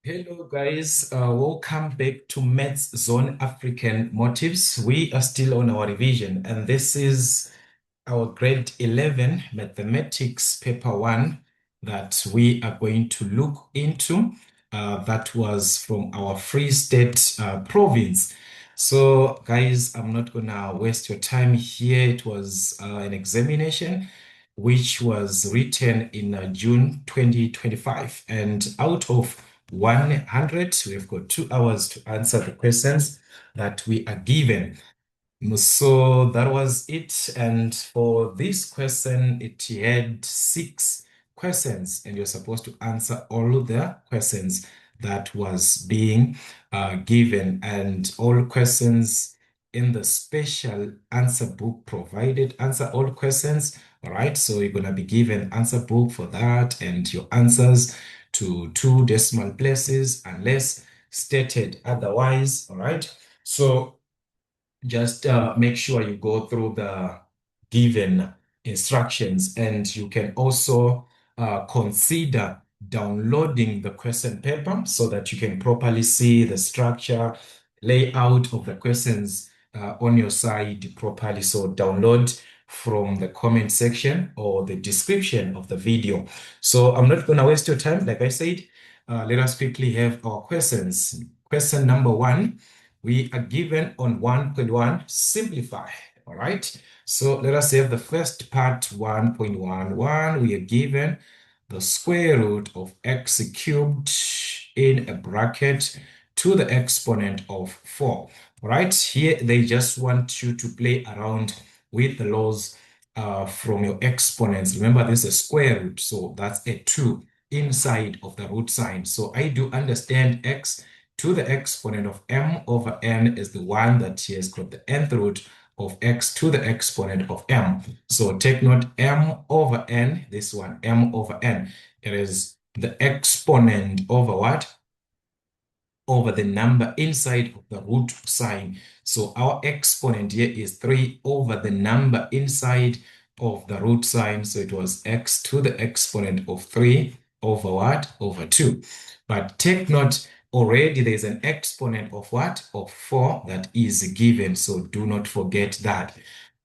Hello, guys. Welcome back to Maths Zone African Motives. We are still on our revision, and this is our grade 11 mathematics paper 1 that we are going to look into. That was from our Free State province. So, guys, I'm not gonna waste your time here. It was an examination which was written in June 2025, and out of 100, we've got 2 hours to answer the questions that we are given. So that was it. And for this question, it had 6 questions, and you're supposed to answer all the questions that was being given, and all questions in the special answer book provided. Answer all questions. All right. So you're gonna be given answer book for that, and your answers to 2 decimal places unless stated otherwise. All right. So just make sure you go through the given instructions, and you can also consider downloading the question paper so that you can properly see the structure, layout of the questions on your side properly. So download from the comment section or the description of the video. So I'm not going to waste your time. Like I said, let us quickly have our questions. Question number 1, we are given on 1.1, simplify. All right. So let us have the first part, 1.11. We are given the square root of x cubed in a bracket to the exponent of 4. All right. Here they just want you to play around with the laws from your exponents. Remember, this is a square root, so that's a 2 inside of the root sign. So I do understand x to the exponent of m over n is the one that has got the nth root of x to the exponent of m. So take note, m over n, this one, m over n. It is the exponent over what? Over the number inside of the root sign. So our exponent here is 3 over the number inside of the root sign. So it was x to the exponent of 3 over what? Over 2. But take note, already there's an exponent of what? Of 4 that is given. So do not forget that.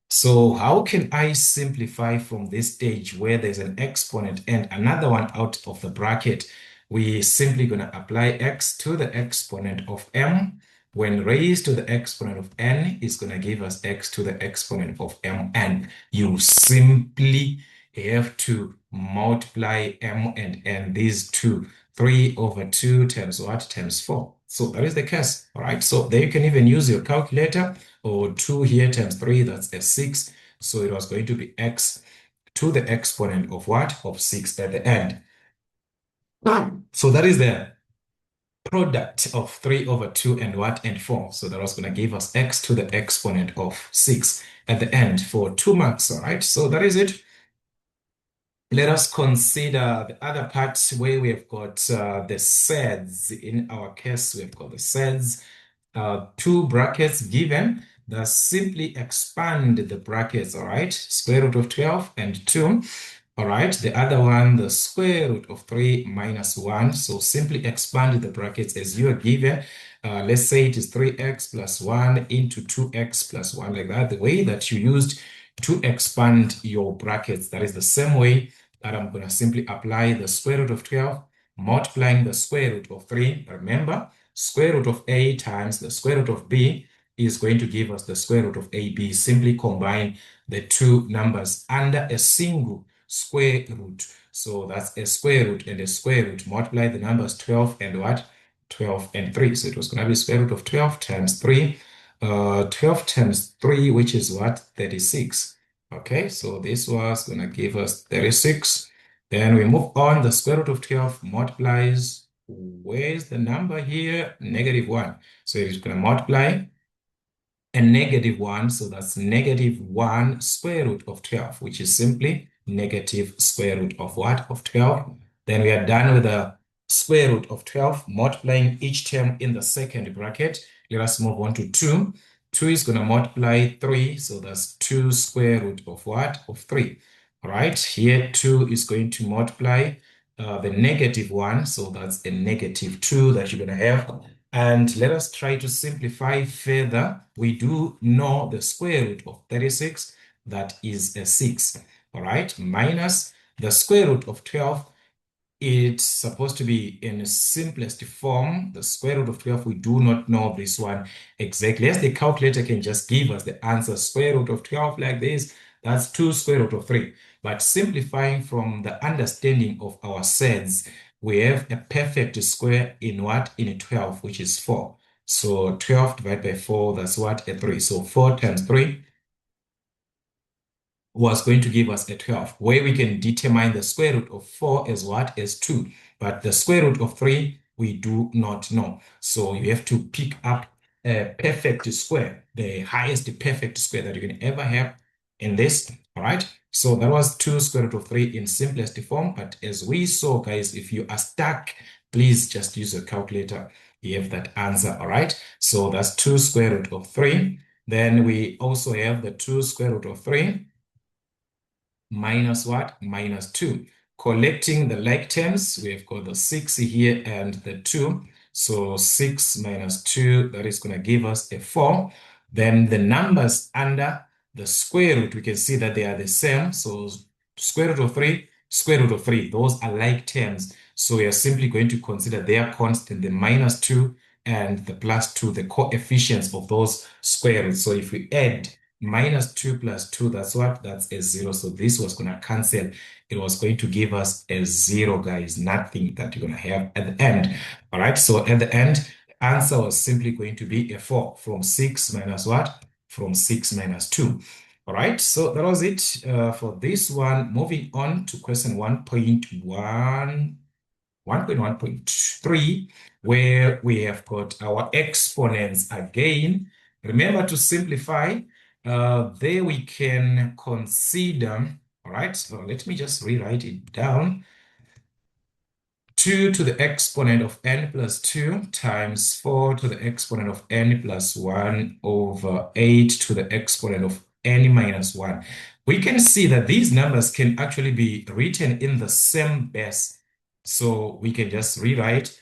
So how can I simplify from this stage where there's an exponent and another one out of the bracket? We're simply going to apply x to the exponent of m. When raised to the exponent of n is going to give us x to the exponent of mn. You simply have to multiply m and n, these two. 3 over 2 times what? Times 4. So that is the case. All right. So there you can even use your calculator, or 2 here times 3, that's a 6. So it was going to be x to the exponent of what? Of 6 at the end. So that is the product of 3 over 2 and what? And 4. So that was going to give us x to the exponent of 6 at the end for 2 marks. All right. So that is it. Let us consider the other parts where we've got the sets. In our case, we've got the sets, 2 brackets given. Thus, simply expand the brackets, all right? Square root of 12 and 2. All right, the other one, the square root of 3 minus 1. So simply expand the brackets as you are given. Let's say it is 3x plus 1 into 2x plus 1, like that. The way that you used to expand your brackets, that is the same way that I'm going to simply apply the square root of 12, multiplying the square root of 3. Remember, square root of a times the square root of b is going to give us the square root of ab. Simply combine the two numbers under a single square root. So that's a square root and a square root. Multiply the numbers 12 and what? 12 and 3. So it was going to be square root of 12 times 3. 12 times 3, which is what? 36. Okay, so this was going to give us 36. Then we move on. The square root of 12 multiplies. Where's the number here? -1. So it's going to multiply a -1. So that's -1 square root of 12, which is simply negative square root of what? Of 12. Then we are done with the square root of 12, multiplying each term in the second bracket. Let us move on to 2. 2 is going to multiply 3. So that's 2 square root of what? Of 3. All right. Here, 2 is going to multiply the negative 1. So that's a negative 2 that you're going to have. And let us try to simplify further. We do know the square root of 36. That is a 6. All right. Minus the square root of 12. It's supposed to be in the simplest form. The square root of 12, we do not know this one exactly. As the calculator can just give us the answer, square root of 12 like this, that's 2 square root of 3. But simplifying from the understanding of our sets, we have a perfect square in what? In 12, which is 4. So 12 divided by 4, that's what? A 3. So 4 times 3 was going to give us a 12, where we can determine the square root of 4 as what? As 2. But the square root of 3, we do not know. So you have to pick up a perfect square, the highest perfect square that you can ever have in this. All right. So that was 2 square root of 3 in simplest form. But as we saw, guys, if you are stuck, please just use a calculator. You have that answer. All right. So that's 2 square root of 3. Then we also have the 2 square root of 3 minus what? Minus 2. Collecting the like terms, we've got the 6 here and the 2. So 6 minus 2, that is going to give us a 4. Then the numbers under the square root, we can see that they are the same. So square root of 3, square root of 3, those are like terms. So we are simply going to consider their constant, the minus 2 and the plus 2, the coefficients of those square roots. So if we add minus 2 plus 2, that's what? That's a 0. So this was going to cancel. It was going to give us a 0, guys. Nothing that you're going to have at the end. All right. So at the end, the answer was simply going to be a 4 from 6 minus what? From 6 minus 2. All right. So that was it for this one. Moving on to question 1.1.3, where we have got our exponents again. Remember to simplify. There we can consider, all right, so let me just rewrite it down. 2 to the exponent of n plus 2 times 4 to the exponent of n plus 1 over 8 to the exponent of n minus 1. We can see that these numbers can actually be written in the same base. So we can just rewrite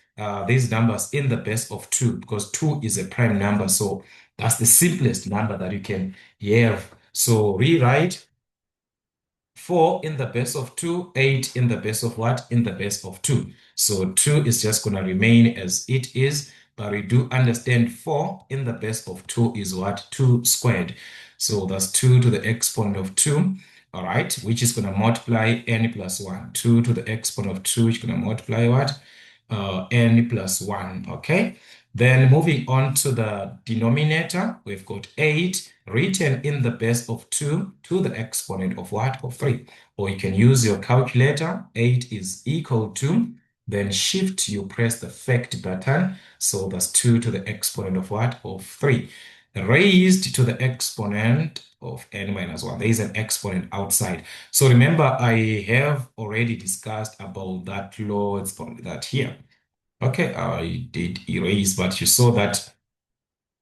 these numbers in the base of 2 because 2 is a prime number. So that's the simplest number that you can have. So rewrite 4 in the base of 2, 8 in the base of what? In the base of 2. So 2 is just going to remain as it is, but we do understand 4 in the base of 2 is what? 2 squared. So that's 2 to the exponent of 2, all right, which is going to multiply n plus 1. 2 to the exponent of 2 is going to multiply what? N plus 1, okay? Then moving on to the denominator, we've got 8 written in the base of 2 to the exponent of what? Of 3. Or you can use your calculator. 8 is equal to, then shift, you press the fact button. So that's 2 to the exponent of what? Of 3. Raised to the exponent of n minus 1. There is an exponent outside. So remember, I have already discussed about that law. It's probably that here. Okay, I did erase, but you saw that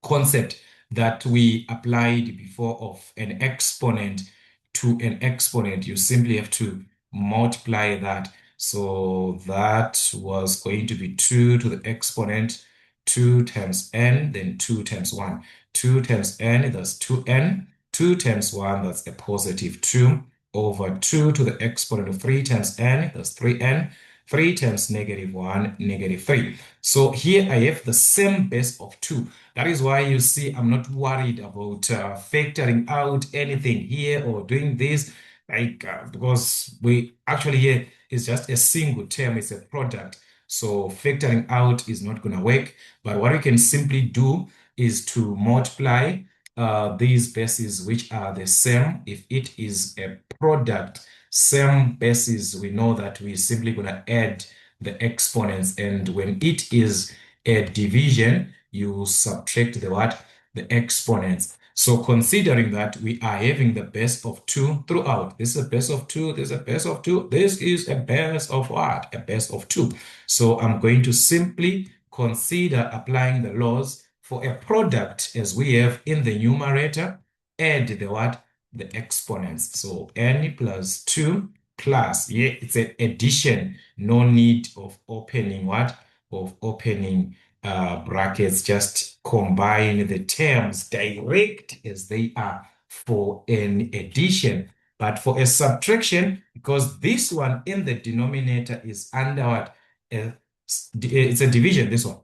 concept that we applied before of an exponent to an exponent. You simply have to multiply that. So that was going to be 2 to the exponent, 2 times n, then 2 times 1. 2 times n, that's 2n. 2 times 1, that's a positive 2, over 2 to the exponent of 3 times n, that's 3n. 3 times negative 1, negative 3. So here I have the same base of 2. That is why you see I'm not worried about factoring out anything here or doing this, like because we actually here is just a single term, it's a product. So factoring out is not going to work. But what we can simply do is to multiply these bases which are the same. If it is a product, same bases, we know that we're simply going to add the exponents. And when it is a division, you subtract the what? The exponents. So considering that we are having the base of 2 throughout. This is a base of 2, this is a base of 2, this is a base of what? A base of 2. So I'm going to simply consider applying the laws for a product as we have in the numerator, add the what? The exponents. So n plus 2 plus. Yeah, it's an addition. No need of opening what? Of opening brackets. Just combine the terms direct as they are for an addition. But for a subtraction, because this one in the denominator is under what? It's a division, this one.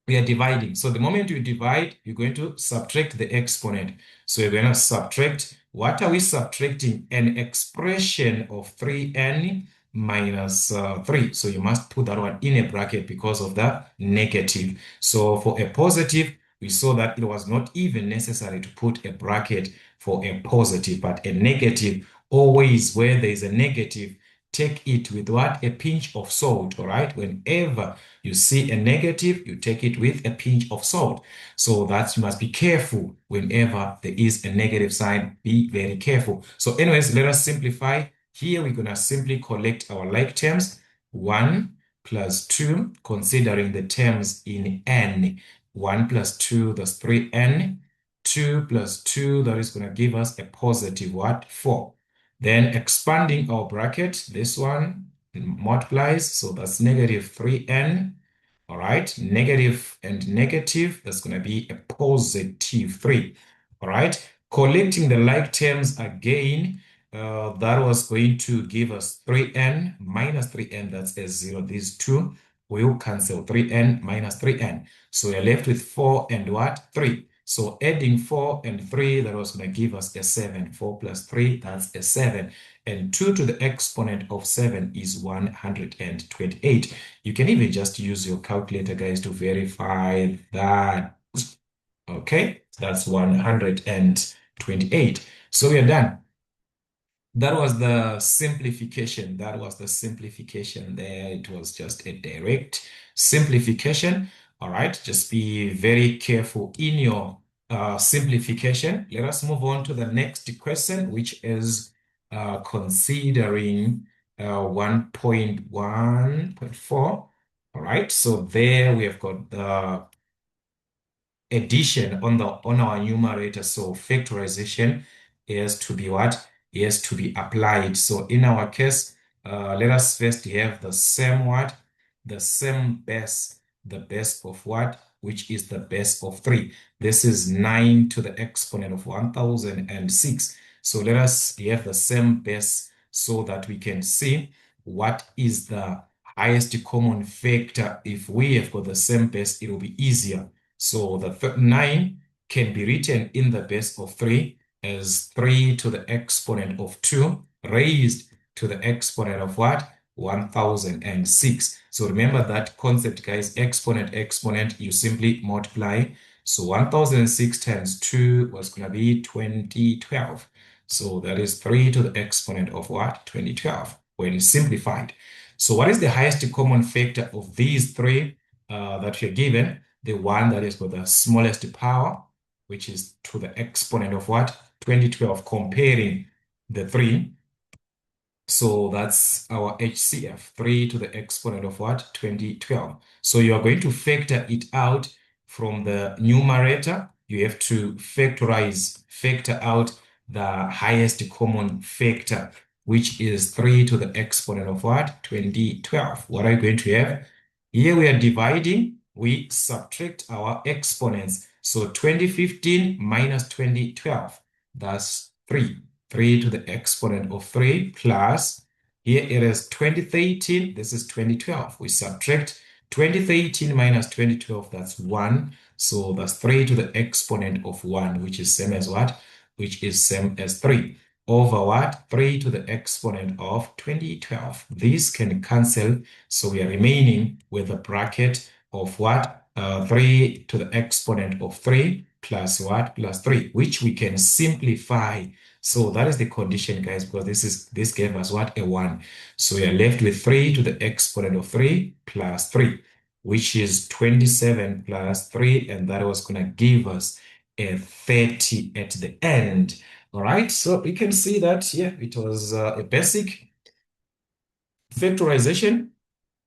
We are dividing. So the moment you divide, you're going to subtract the exponent. So you're going to subtract, what are we subtracting? An expression of 3n minus 3. So you must put that one in a bracket because of the negative. So for a positive, we saw that it was not even necessary to put a bracket for a positive, but a negative, always where there is a negative, take it with what? A pinch of salt, all right? Whenever you see a negative, you take it with a pinch of salt. So that you must be careful whenever there is a negative sign. Be very careful. So anyways, let us simplify. Here we're going to simply collect our like terms. 1 plus 2, considering the terms in n. 1 plus 2, that's 3n. 2 plus 2, that is going to give us a positive what? 4. Then expanding our bracket, this one multiplies, so that's negative 3n. All right, negative and negative, that's going to be a positive 3. All right, collecting the like terms again, that was going to give us 3n minus 3n, that's a 0. These two will cancel, 3n minus 3n. So we're left with 4 and what? 3. So adding 4 and 3, that was going to give us a 7. 4 plus 3, that's a 7. And 2 to the exponent of 7 is 128. You can even just use your calculator, guys, to verify that. Okay, that's 128. So we are done. That was the simplification. That was the simplification there. It was just a direct simplification. All right, just be very careful in your simplification. Let us move on to the next question, which is considering 1.1.4. All right, so there we have got the addition on our numerator. So factorization is to be what? Is to be applied. So in our case, let us first have the same what? The same base, the base of what? Which is the base of 3. This is 9 to the exponent of 1006. So let us have the same base so that we can see what is the highest common factor. If we have got the same base, it will be easier. So the 9 can be written in the base of 3 as 3 to the exponent of 2 raised to the exponent of what? 1006. So remember that concept, guys. Exponent, you simply multiply. So 1006 times 2 was going to be 2012. So that is 3 to the exponent of what? 2012 when simplified. So what is the highest common factor of these three that you're given? The one that is got the smallest power, which is to the exponent of what? 2012, comparing the 3. So that's our HCF, 3 to the exponent of what? 2012. So you are going to factor it out from the numerator. You have to factor out the highest common factor, which is 3 to the exponent of what? 2012. What are you going to have? Here we are dividing. We subtract our exponents. So 2015 minus 2012, that's 3. 3 to the exponent of 3 plus, here it is 2013, this is 2012. We subtract 2013 minus 2012, that's 1. So that's 3 to the exponent of 1, which is same as what? Which is same as 3. Over what? 3 to the exponent of 2012. These can cancel, so we are remaining with a bracket of what? 3 to the exponent of 3 plus what? Plus 3, which we can simplify. So that is the condition, guys, because this gave us what? A 1. So we are left with 3 to the exponent of 3 plus 3, which is 27 plus 3, and that was going to give us a 30 at the end. All right, so we can see that, yeah, it was a basic factorization.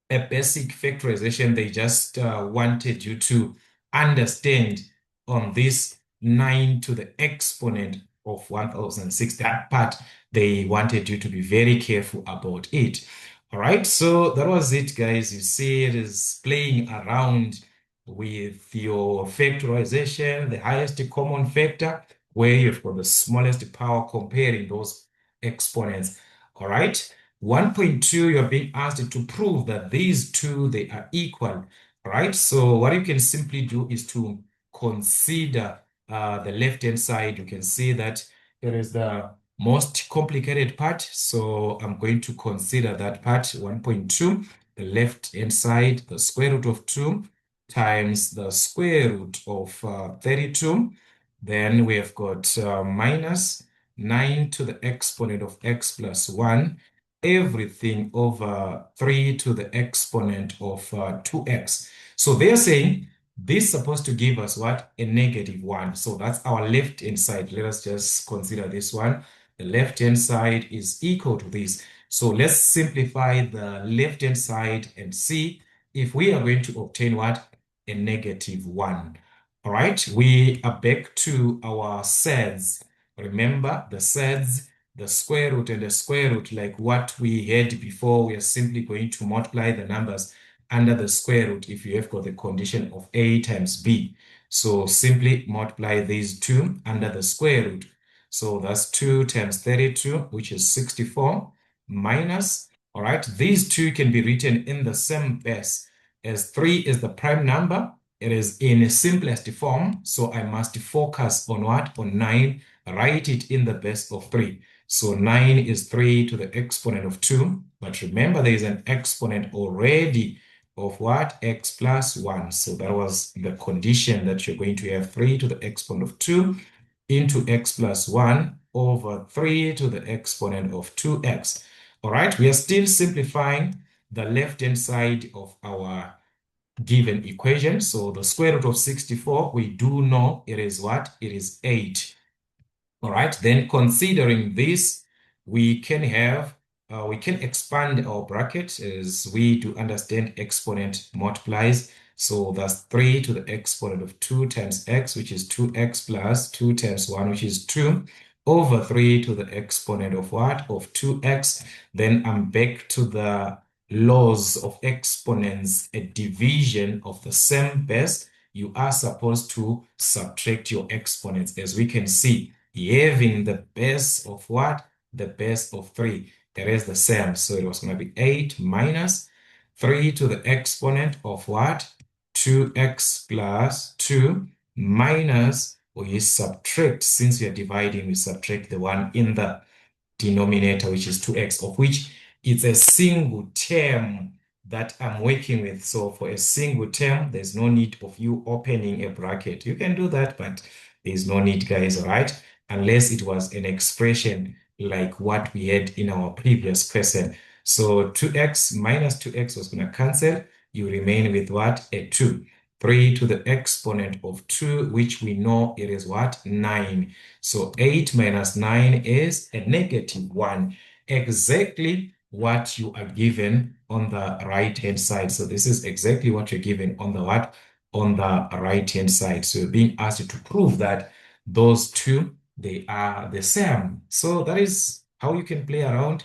They just wanted you to understand on this 9 to the exponent of 1006. That part, they wanted you to be very careful about it. All right, so that was it, guys. You see, it is playing around with your factorization, the highest common factor, where you've got the smallest power comparing those exponents. All right, 1.2, you're being asked to prove that these two, they are equal. All right, so what you can simply do is to consider the left-hand side. You can see that it is the most complicated part. So I'm going to consider that part, 1.2, the left-hand side, the square root of 2 times the square root of 32. Then we have got minus 9 to the exponent of x plus 1, everything over 3 to the exponent of 2x. So they're saying this is supposed to give us what? A -1. So that's our left-hand side. Let us just consider this one. The left-hand side is equal to this. So let's simplify the left-hand side and see if we are going to obtain what? A -1. All right, we are back to our sets. Remember the sets, the square root and the square root, like what we had before. We are simply going to multiply the numbers under the square root if you have got the condition of a times b. So simply multiply these two under the square root. So that's 2 times 32, which is 64, minus, all right, these two can be written in the same base. As 3 is the prime number, it is in a simplest form, so I must focus on what? On 9, write it in the base of 3. So 9 is 3 to the exponent of 2, but remember there is an exponent already of what? X plus 1. So that was the condition that you're going to have 3 to the exponent of 2 into x plus 1 over 3 to the exponent of 2x. All right, we are still simplifying the left-hand side of our given equation. So the square root of 64, we do know it is what? It is 8. All right, then considering this, we can expand our bracket as we do understand exponent multiplies. So that's 3 to the exponent of 2 times x, which is 2x plus 2 times 1, which is 2, over 3 to the exponent of what? Of 2x. Then I'm back to the laws of exponents, a division of the same base. You are supposed to subtract your exponents, as we can see. Having the base of what? The base of 3. That is the same. So it was going to be 8 minus 3 to the exponent of what? 2x plus 2 minus, we subtract, since we are dividing, we subtract the one in the denominator, which is 2x, of which it's a single term that I'm working with. So for a single term, there's no need of you opening a bracket. You can do that, but there's no need, guys, all right? Unless it was an expression like what we had in our previous question. So 2x minus 2x was going to cancel. You remain with what? A 2. 3 to the exponent of 2, which we know it is what? 9. So 8 minus 9 is a -1. Exactly what you are given on the right-hand side. So this is exactly what you're given on the what? On the right-hand side. So you're being asked to prove that those two, they are the same. So that is how you can play around,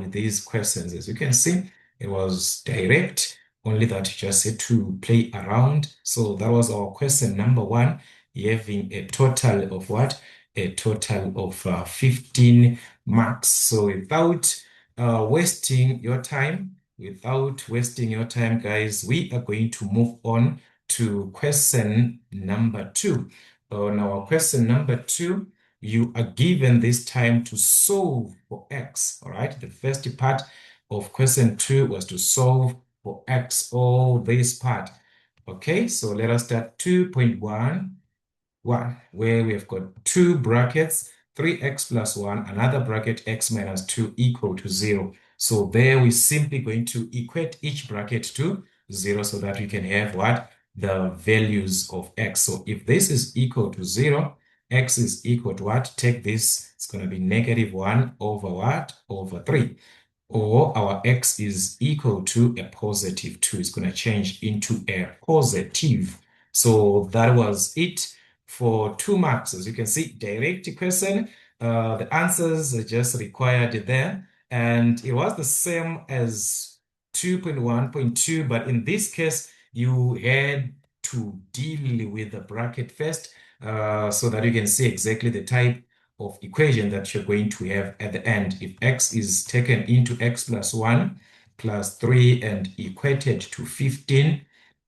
with these questions. As you can see, it was direct, only that you just had to play around. So that was our question number 1, having a total of what? A total of 15 marks. So without wasting your time, guys, we are going to move on to question number 2. On our question number 2, you are given this time to solve for x. All right, the first part of question 2 was to solve for x, all this part. Okay, so let us start 2.1, where we have got two brackets, 3x plus 1, another bracket, x minus 2 equal to 0. So there we're simply going to equate each bracket to 0 so that we can have what? The values of x. So if this is equal to 0, x is equal to what? Take this, it's going to be -1 over what? Over 3. Or our x is equal to a +2. It's going to change into a positive. So that was it for 2 marks. As you can see, direct question. The answers are just required there. And it was the same as 2.1.2, but in this case, you had to deal with the bracket first so that you can see exactly the type of equation that you're going to have at the end. If x is taken into x plus 1 plus 3 and equated to 15,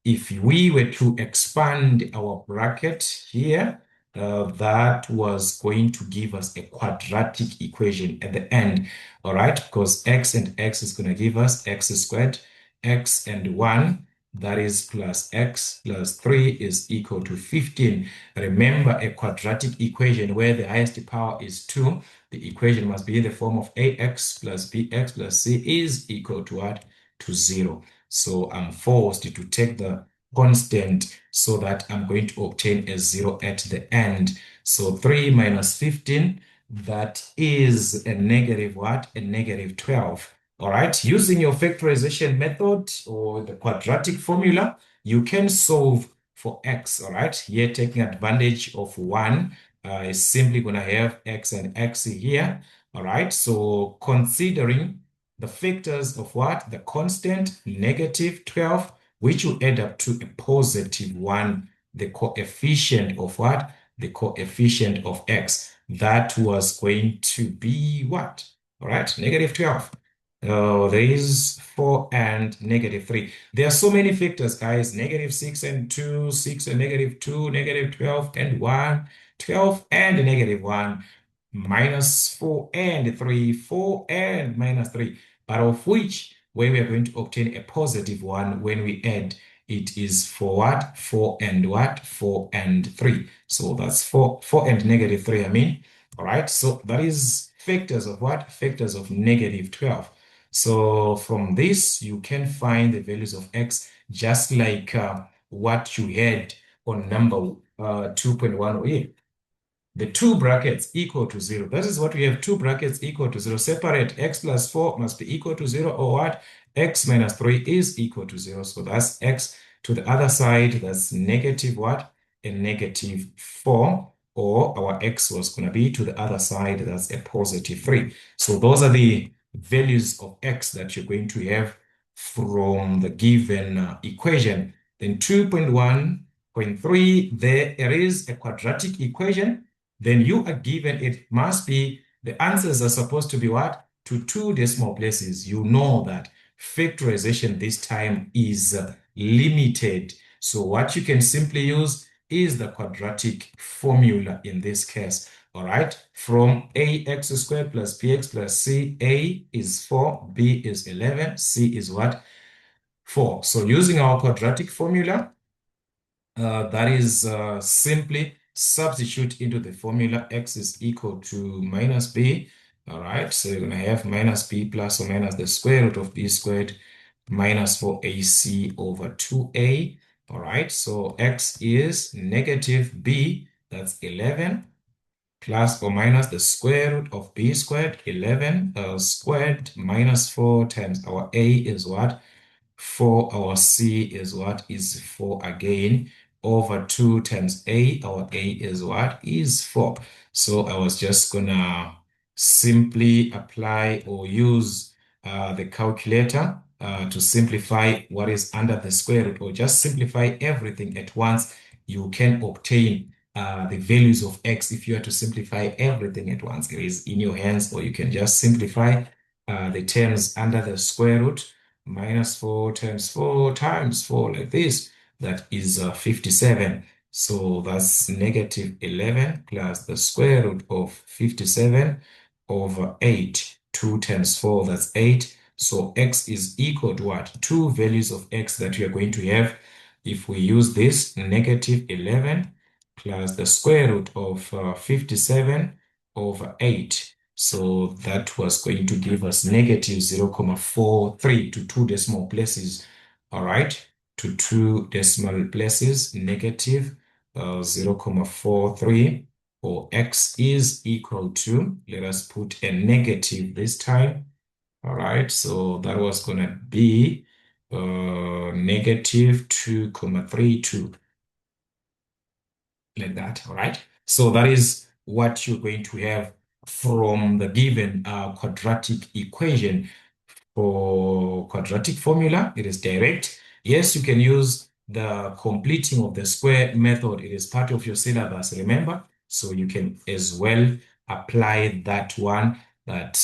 if we were to expand our bracket here, that was going to give us a quadratic equation at the end, all right? Because x and x is going to give us x squared, x and 1, that is plus x plus 3 is equal to 15. Remember, a quadratic equation where the highest power is 2, the equation must be in the form of ax plus bx plus c is equal to what? To 0. So I'm forced to take the constant so that I'm going to obtain a 0 at the end. So 3 minus 15, that is a negative what? A negative 12. All right, using your factorization method or the quadratic formula, you can solve for x, all right? Here, taking advantage of 1, is simply going to have x and x here, all right? So considering the factors of what? The constant, negative 12, which will add up to a positive 1, the coefficient of what? The coefficient of x. That was going to be what? All right, negative 12. There is 4 and negative 3. There are so many factors, guys. Negative 6 and 2, 6 and negative 2, negative 12 and 1, 12 and negative 1, minus 4 and 3, 4 and minus 3, but of which, where we are going to obtain a positive 1 when we add, it is for what? 4 and what? 4 and 3. So that's 4 and negative 3, I mean. All right, so that is factors of what? Factors of negative 12. So from this, you can find the values of x just like what you had on number 2.108. The two brackets equal to 0. That is what we have, two brackets equal to 0. Separate x plus 4 must be equal to 0, or what? X minus 3 is equal to 0. So that's x to the other side. That's negative what? A negative 4. Or our x was going to be to the other side. That's a positive 3. So those are the values of x that you're going to have from the given equation. Then 2.1.3, there is a quadratic equation. Then you are given, it must be, the answers are supposed to be what? To 2 decimal places. You know that factorization this time is limited. So what you can simply use is the quadratic formula in this case. All right, from ax squared plus bx plus c, a is 4, b is 11, c is what? 4. So using our quadratic formula, that is simply substitute into the formula x is equal to minus b. All right, so you're going to have minus b plus or minus the square root of b squared minus 4ac over 2a. All right, so x is negative b, that's 11, plus or minus the square root of b squared, 11 squared minus 4 times our a is what? 4, our c is what? Is 4 again, over 2 times a, our a is what? Is 4. So I was just gonna simply apply or use the calculator to simplify what is under the square root, or just simplify everything at once. You can obtain the values of x if you are to simplify everything at once. It is in your hands, or you can just simplify the terms under the square root. Minus 4 times 4 times 4, like this, that is 57. So that's negative 11 plus the square root of 57 over 8. 2 times 4, that's 8. So x is equal to what? Two values of x that we are going to have. If we use this, negative 11 plus the square root of 57 over 8. So that was going to give us negative 0.43 to 2 decimal places. All right, to 2 decimal places, negative 0.43, or x is equal to, let us put a negative this time. All right, so that was going to be negative 2.32. like that. All right. So that is what you're going to have from the given quadratic equation. For quadratic formula, it is direct. Yes, you can use the completing of the square method. It is part of your syllabus, remember? So you can as well apply that one, that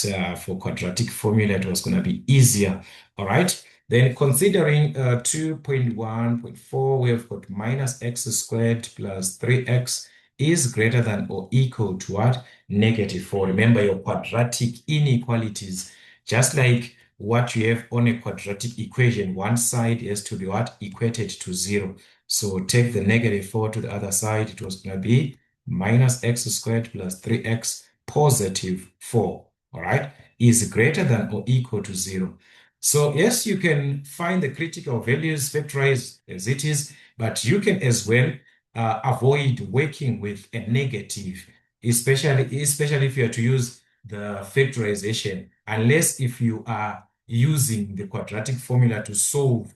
for quadratic formula, it was going to be easier. All right. Then considering 2.1.4, we have got minus x squared plus 3x is greater than or equal to what? -4. Remember your quadratic inequalities, just like what you have on a quadratic equation, one side has to be what? Equated to 0. So take the -4 to the other side. It was going to be minus x squared plus 3x positive 4. All right, is greater than or equal to 0. So yes, you can find the critical values, factorize as it is, but you can as well avoid working with a negative, especially if you are to use the factorization, unless if you are using the quadratic formula to solve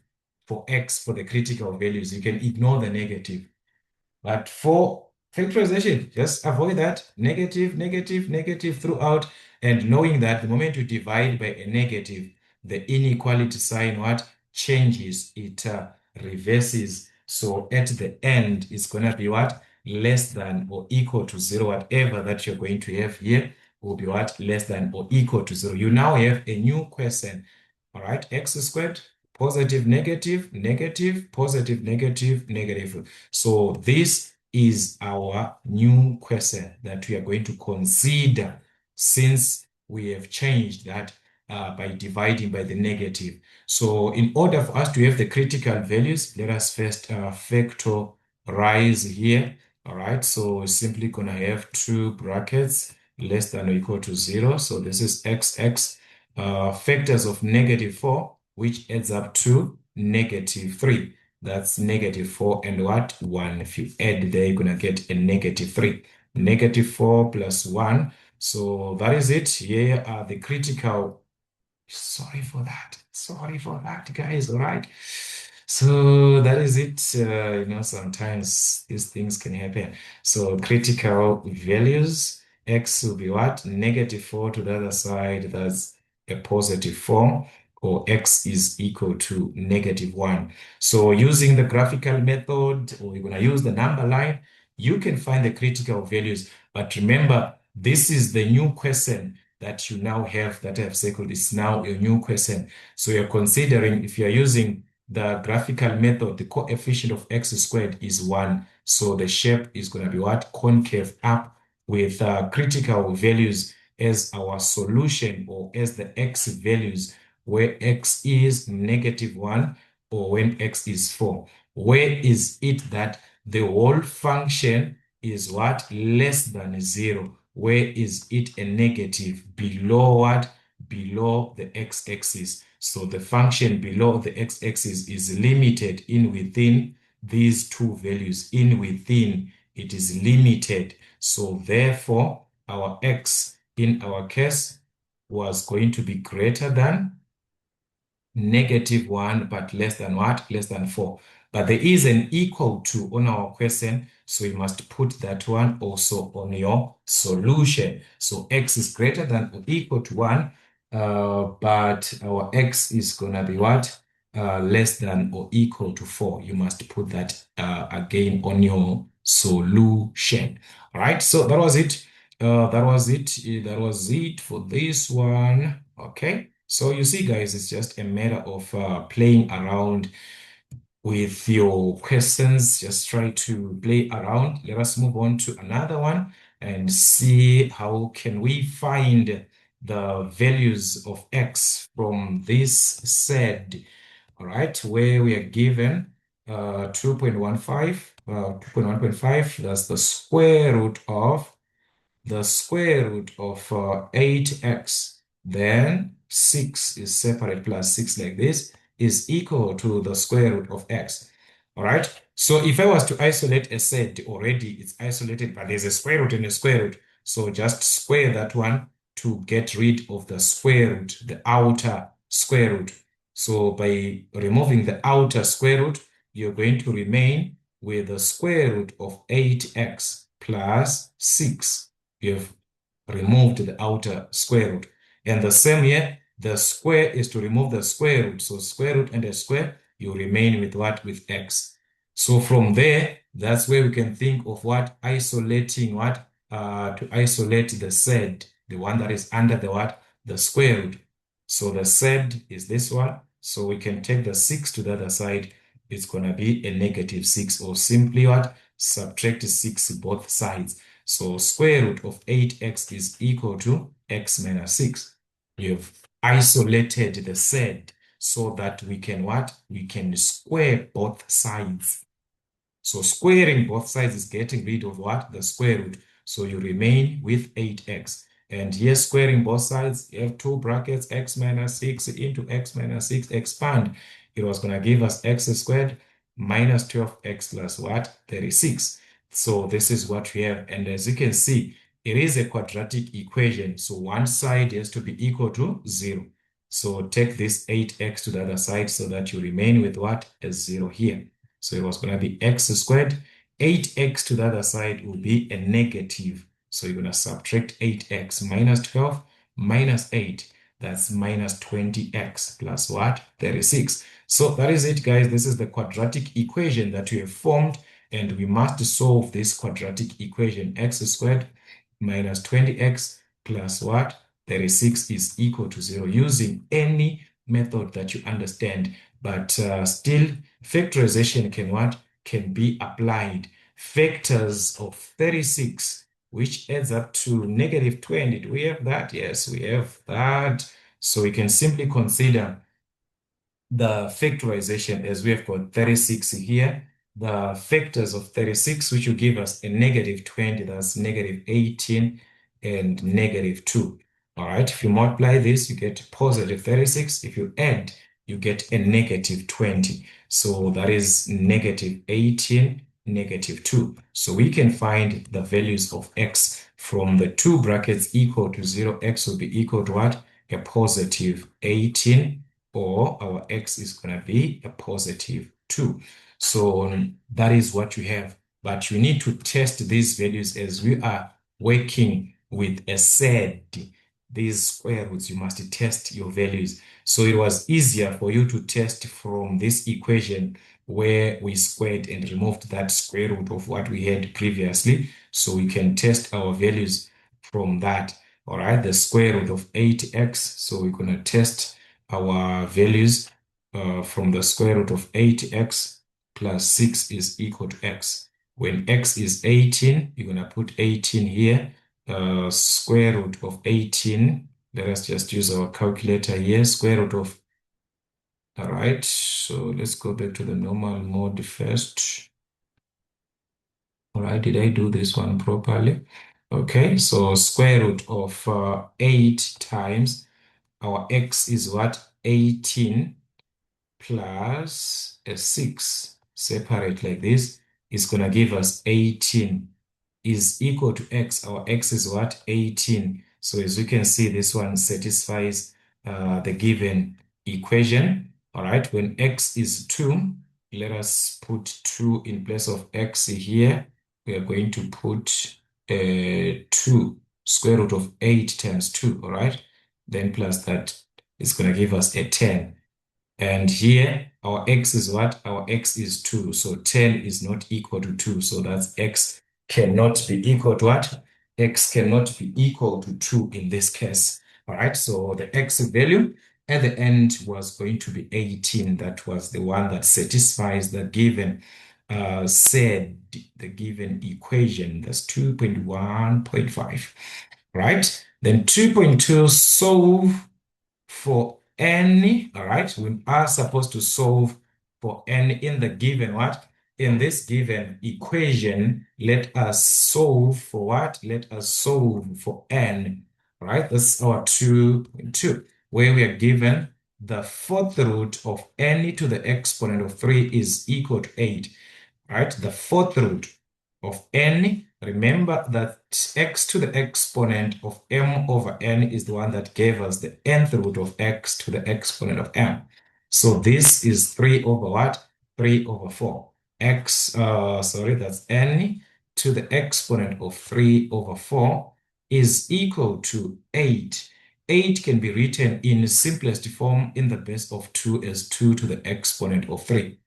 for x for the critical values, you can ignore the negative. But for factorization, just avoid that negative, negative, negative throughout, and knowing that the moment you divide by a negative, the inequality sign what changes, it reverses. So at the end, it's going to be what? Less than or equal to 0. Whatever that you're going to have here will be what? Less than or equal to 0. You now have a new question. All right, x squared, positive, negative, negative, positive, negative, negative. So this is our new question that we are going to consider, since we have changed that by dividing by the negative. So in order for us to have the critical values, let us first factorize here. All right, so we're simply going to have two brackets less than or equal to 0. So this is xx, factors of -4, which adds up to -3. That's -4 and what? 1. If you add there, you're going to get a -3. -4 plus 1. So that is it. Here are the critical. Sorry for that. Sorry for that, guys. All right. So that is it. Sometimes these things can happen. So critical values, x will be what? -4 to the other side. That's a +4, or x is equal to -1. So using the graphical method, or you're going to use the number line, you can find the critical values. But remember, this is the new question that you now have, that I have circled. Is now your new question. So you're considering, if you're using the graphical method, the coefficient of x squared is 1. So the shape is going to be what? Concave up, with critical values as our solution, or as the x values, where x is -1 or when x is 4. Where is it that the whole function is what? Less than 0. Where is it a negative? Below what? Below the x-axis. So the function below the x-axis is limited in within these two values. In within, it is limited. So therefore, our x in our case was going to be greater than -1, but less than what? Less than 4. But there is an equal to on our question, so you must put that one also on your solution. So x is greater than or equal to 1, but our x is going to be what? Less than or equal to 4. You must put that again on your solution. All right, so that was it. That was it. That was it for this one. Okay. So you see, guys, it's just a matter of playing around with your questions. Just try to play around. Let us move on to another one and see how can we find the values of x from this set. All right, where we are given 2.15, 2.1.5, that's the square root of 8x, then 6 is separate plus 6 like this, is equal to the square root of x. All right. So if I was to isolate a set, already it's isolated, but there's a square root and a square root. So just square that one to get rid of the square root, the outer square root. So by removing the outer square root, you're going to remain with the square root of 8x plus 6. You have removed the outer square root. And the same here, the square is to remove the square root. So square root and a square, you remain with what? With x. So from there, that's where we can think of what? Isolating what? To isolate the z, the one that is under the what? The square root. So the z is this one. So we can take the 6 to the other side. It's going to be a -6, or simply what? Subtract 6 both sides. So square root of 8x is equal to x minus 6. You've isolated the z so that we can what? We can square both sides. So squaring both sides is getting rid of what? The square root. So you remain with 8x. And here squaring both sides, you have two brackets, x minus 6 into x minus 6, expand. It was going to give us x squared minus 12x plus what? 36. So this is what we have. And as you can see, it is a quadratic equation. So one side has to be equal to 0. So take this 8x to the other side so that you remain with what? A 0 here. So it was going to be x squared. 8x to the other side will be a negative. So you're going to subtract 8x minus 12 minus 8. That's minus 20x plus what? 36. So that is it, guys. This is the quadratic equation that we have formed, and we must solve this quadratic equation. X squared minus 20x plus what? 36 is equal to 0, using any method that you understand. But still, factorization can what? Can be applied. Factors of 36, which adds up to -20. Do we have that? Yes, we have that. So we can simply consider the factorization as we have got 36 here. The factors of 36, which will give us a -20, that's -18 and -2. All right, if you multiply this, you get positive 36. If you add, you get a -20. So that is -18, -2. So we can find the values of x from the two brackets equal to 0. X will be equal to what? A positive 18, or our x is going to be a positive 2. So that is what you have. But you need to test these values as we are working with a z. These square roots, you must test your values. So it was easier for you to test from this equation where we squared and removed that square root of what we had previously. So we can test our values from that. All right, the square root of 8x. So we're going to test our values from the square root of 8x plus 6 is equal to x. When x is 18, you're going to put 18 here. Square root of 18, let us just use our calculator here. Square root of, all right, so let's go back to the normal mode first. All right, did I do this one properly? Okay, so square root of 8 times our x is what? 18 plus a 6, separate like this, is going to give us 18 is equal to x. Our x is what? 18. So as you can see, this one satisfies the given equation. All right, when x is 2, let us put 2 in place of x here. We are going to put 2, square root of 8 times 2, all right? Then plus that is going to give us a 10. And here, our x is what? Our x is 2. So 10 is not equal to 2. So that's x cannot be equal to what? X cannot be equal to 2 in this case. All right, so the x value at the end was going to be 18. That was the one that satisfies the given the given equation. That's 2.1.5, right? Then 2.2, solve for n. All right, we are supposed to solve for n in the given what? In this given equation, let us solve for what? Let us solve for n. All right, this is our 2.2, where we are given the fourth root of n to the exponent of 3 is equal to 8. Right, the fourth root of n, remember that x to the exponent of m over n is the one that gave us the nth root of x to the exponent of m. So this is 3 over what? 3 over 4. that's n to the exponent of 3 over 4 is equal to 8. 8 can be written in simplest form in the base of 2 as 2 to the exponent of 3.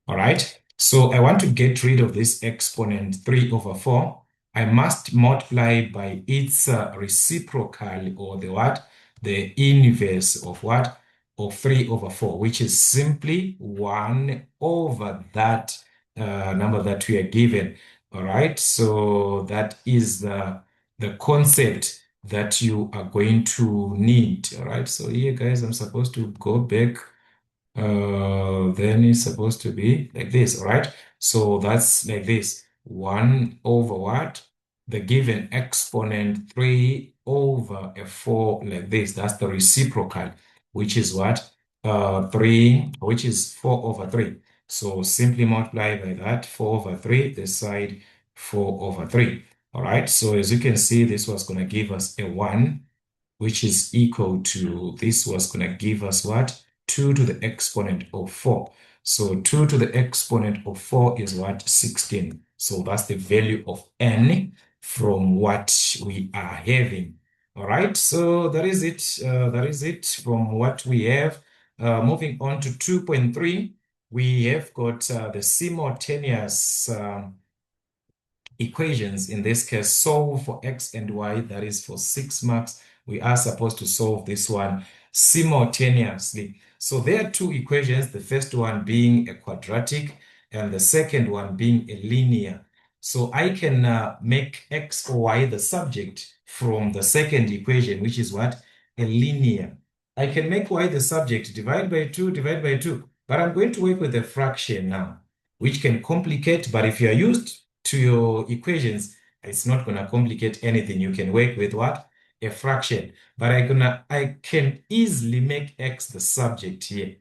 All right. So I want to get rid of this exponent 3 over 4. I must multiply by its reciprocal, or the what? The inverse of what? Of 3 over 4, which is simply 1 over that number that we are given. All right. So that is the concept that you are going to need. All right. So here, guys, I'm supposed to go back, then it's supposed to be like this, all right? So that's like this, 1 over what? The given exponent 3 over a 4, like this. That's the reciprocal, which is what? 3, which is 4 over 3. So simply multiply by that, 4 over 3, this side 4 over 3. All right, so as you can see, this was going to give us a 1, which is equal to, this was going to give us what? 2 to the exponent of 4. So 2 to the exponent of 4 is what? 16. So that's the value of n from what we are having. All right, so that is it. That is it from what we have. Moving on to 2.3, we have got the simultaneous equations. In this case, solve for x and y, that is for 6 marks. We are supposed to solve this one simultaneously. So there are two equations, the first one being a quadratic and the second one being a linear. So I can make x or y the subject from the second equation, which is what? A linear. I can make y the subject, divide by 2, divide by 2. But I'm going to work with a fraction now, which can complicate, but if you are used to your equations, it's not going to complicate anything. You can work with what? A fraction. But I can easily make x the subject here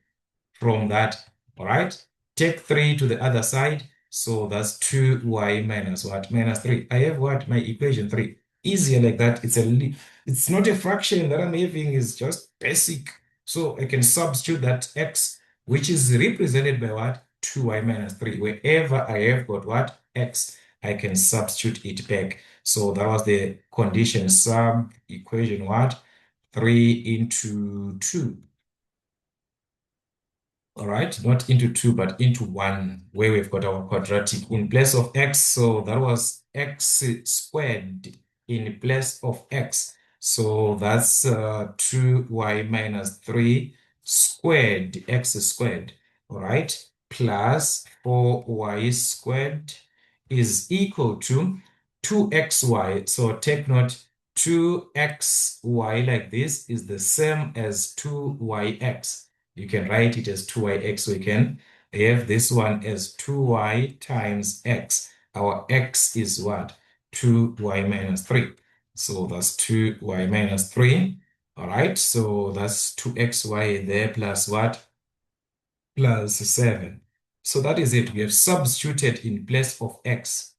from that. All right. Take 3 to the other side. So that's 2y minus what? Minus 3. I have what? My equation 3. Easier like that. It's not a fraction that I'm having, is just basic. So I can substitute that x, which is represented by what? 2y minus 3. Wherever I have got what? X, I can substitute it back. So that was the condition sub equation what? 3 into 2. All right, not into 2, but into 1, where we've got our quadratic in place of x. So that was x squared in place of x. So that's 2y minus 3 squared, x squared, all right, plus 4y squared is equal to 2xy. So take note, 2xy like this is the same as 2yx. You can write it as 2yx. So you can have this one as 2y times x. Our x is what? 2y minus 3. So that's 2y minus 3. All right. So that's 2xy there plus what? Plus 7. So that is it. We have substituted in place of x.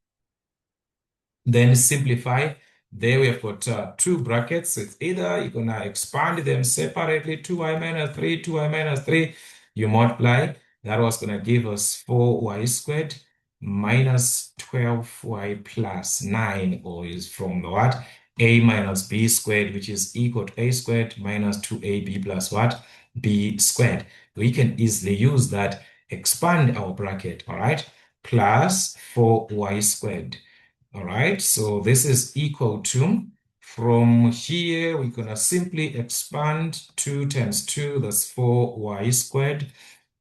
Then simplify. There we have got two brackets. So it's either you're going to expand them separately, 2y minus 3, 2y minus 3. You multiply. That was going to give us 4y squared minus 12y plus 9, or is from the what? A minus b squared, which is equal to a squared minus 2ab plus what? B squared. We can easily use that, expand our bracket, all right? Plus 4y squared. All right, so this is equal to, from here, we're going to simply expand 2 times 2, that's 4y squared.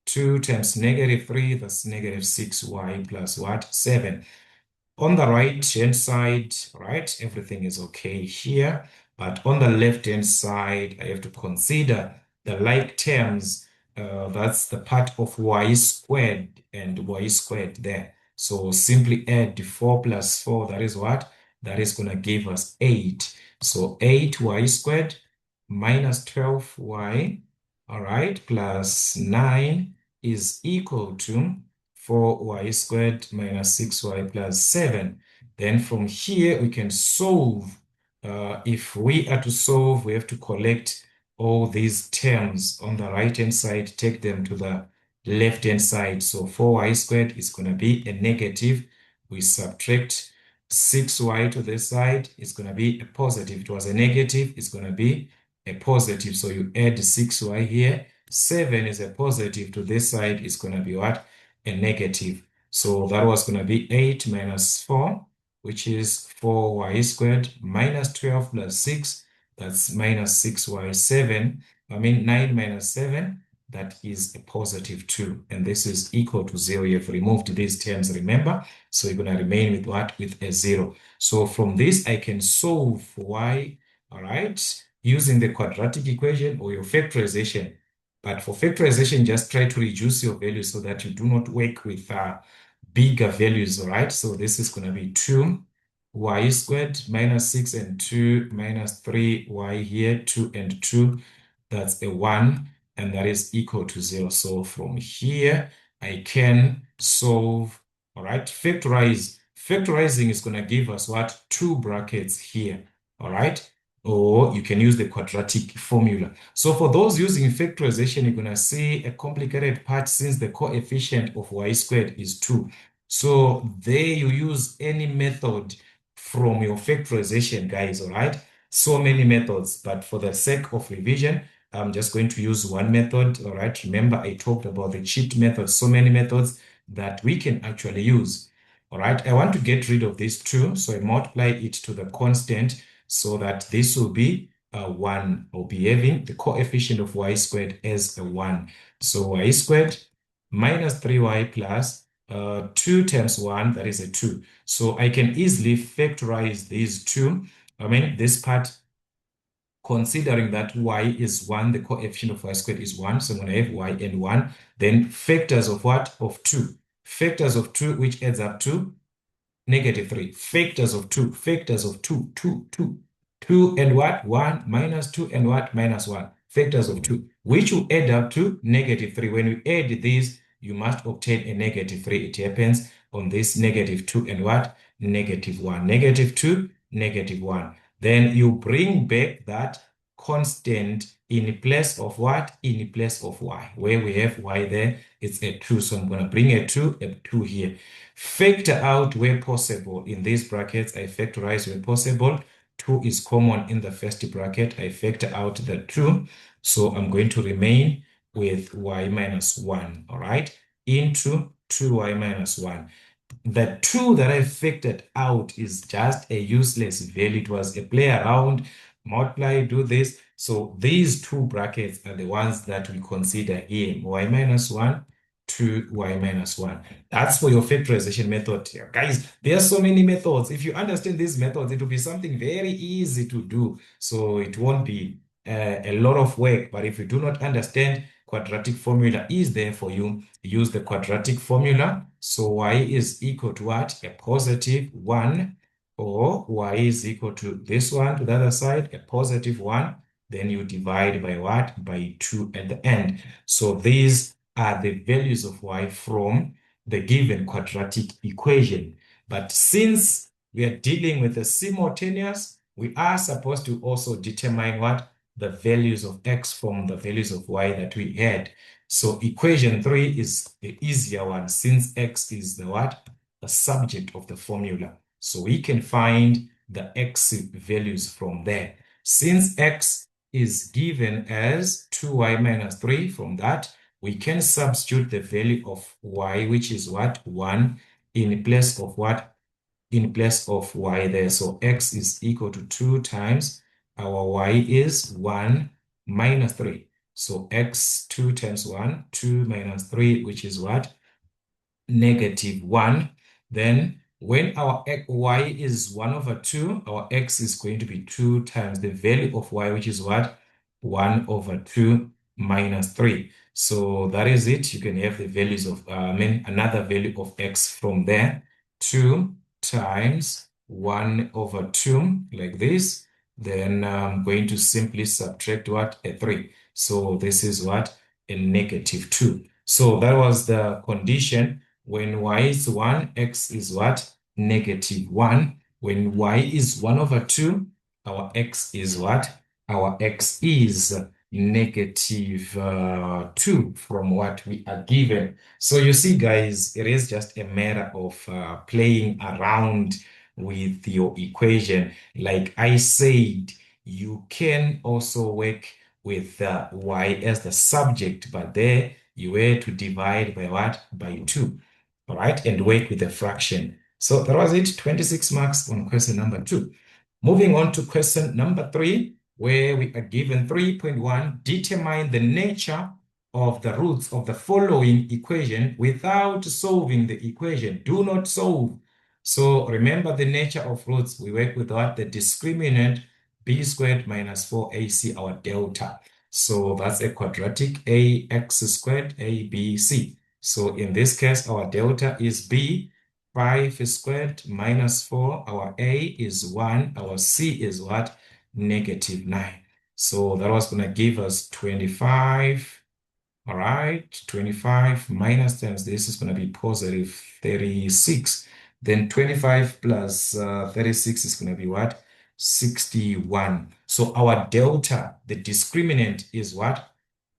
2 times negative 3, that's negative 6y plus what? 7. On the right-hand side, right, everything is okay here. But on the left-hand side, I have to consider the like terms. That's the part of y squared and y squared there. So simply add 4 plus 4, that is what? That is going to give us 8. So 8y squared minus 12y, all right, plus 9 is equal to 4y squared minus 6y plus 7. Then from here, we can solve. If we are to solve, we have to collect all these terms on the right-hand side, take them to the left-hand side. So 4y squared is going to be a negative. We subtract 6y to this side. It's going to be a positive. It was a negative. It's going to be a positive. So you add 6y here. 7 is a positive to this side. It's going to be what? A negative. So that was going to be 8 minus 4, which is 4y squared minus 12 plus 6. That's minus 6y7. 9 minus 7, that is a positive 2. And this is equal to 0. You have removed these terms, remember? So you're going to remain with what? With a 0. So from this, I can solve for y, all right, using the quadratic equation or your factorization. But for factorization, just try to reduce your values so that you do not work with bigger values, all right? So this is going to be 2y squared minus 6 and 2 minus 3y here, 2 and 2. That's a 1, and that is equal to 0. So from here, I can solve, all right? Factorize. Factorizing is going to give us what? 2 brackets here, all right? Or you can use the quadratic formula. So for those using factorization, you're going to see a complicated part since the coefficient of y squared is 2. So there you use any method from your factorization, guys, all right? So many methods, but for the sake of revision, I'm just going to use one method, all right? Remember, I talked about the cheat method, so many methods that we can actually use, all right? I want to get rid of this 2, so I multiply it to the constant so that this will be 1. I'll be having the coefficient of y squared as a 1. So y squared minus 3y plus 2 times 1, that is a 2. So I can easily factorize these 2. This part, considering that y is 1, the coefficient of y squared is 1. So I'm going to have y and 1. Then factors of what? Of 2. Factors of 2, which adds up to negative 3. Factors of 2. Factors of 2. 2, 2. 2 and what? 1 minus 2 and what? Minus 1. Factors of 2, which will add up to negative 3. When you add these, you must obtain a negative 3. It happens on this negative 2 and what? Negative 1. Negative 2, negative 1. Then you bring back that constant in place of what? In place of y. Where we have y there, it's a 2. So I'm going to bring a 2 here. Factor out where possible. In these brackets, I factorize where possible. 2 is common in the first bracket. I factor out the 2. So I'm going to remain with y minus 1, all right, into 2y minus 1. The 2 that I factored out is just a useless value. It was a play around, multiply, do this. So these 2 brackets are the ones that we consider here, y minus 1 to y minus 1. That's for your factorization method here. Guys, there are so many methods. If you understand these methods, it will be something very easy to do. So it won't be a lot of work. But if you do not understand, quadratic formula is there for you. Use the quadratic formula. So y is equal to what? A positive 1, or y is equal to this one to the other side, a positive 1. Then you divide by what? By 2 at the end. So these are the values of y from the given quadratic equation. But since we are dealing with the simultaneous, we are supposed to also determine what? The values of x from the values of y that we had. So equation 3 is the easier one since x is the what? The subject of the formula. So we can find the x values from there. Since x is given as 2y minus 3, from that, we can substitute the value of y, which is what? 1, in place of what? In place of y there. So x is equal to 2 times our y is 1 minus 3. So x 2 times 1, 2 minus 3, which is what? Negative 1. Then when our y is 1 over 2, our x is going to be 2 times the value of y, which is what? 1 over 2 minus 3. So that is it. You can have the values of, another value of x from there. 2 times 1 over 2, like this. Then I'm going to simply subtract what? A 3. So this is what? A negative 2. So that was the condition. When y is 1, x is what? Negative 1. When y is 1 over 2, our x is what? Our x is negative 2 from what we are given. So you see, guys, it is just a matter of playing around with your equation. Like I said, you can also work with y as the subject, but there you were to divide by what? By 2, all right, and work with the fraction. So that was it, 26 marks on question number 2. Moving on to question number 3, where we are given 3.1, determine the nature of the roots of the following equation without solving the equation. Do not solve. So remember the nature of roots. We work with what? The discriminant b squared minus 4ac, our delta. So that's a quadratic ax squared abc. So in this case, our delta is b, 5 squared minus 4. Our a is 1. Our c is what? Negative 9. So that was going to give us 25. All right, 25 minus times this is going to be positive 36. Then 25 plus 36 is going to be what? 61. So our delta, the discriminant, is what?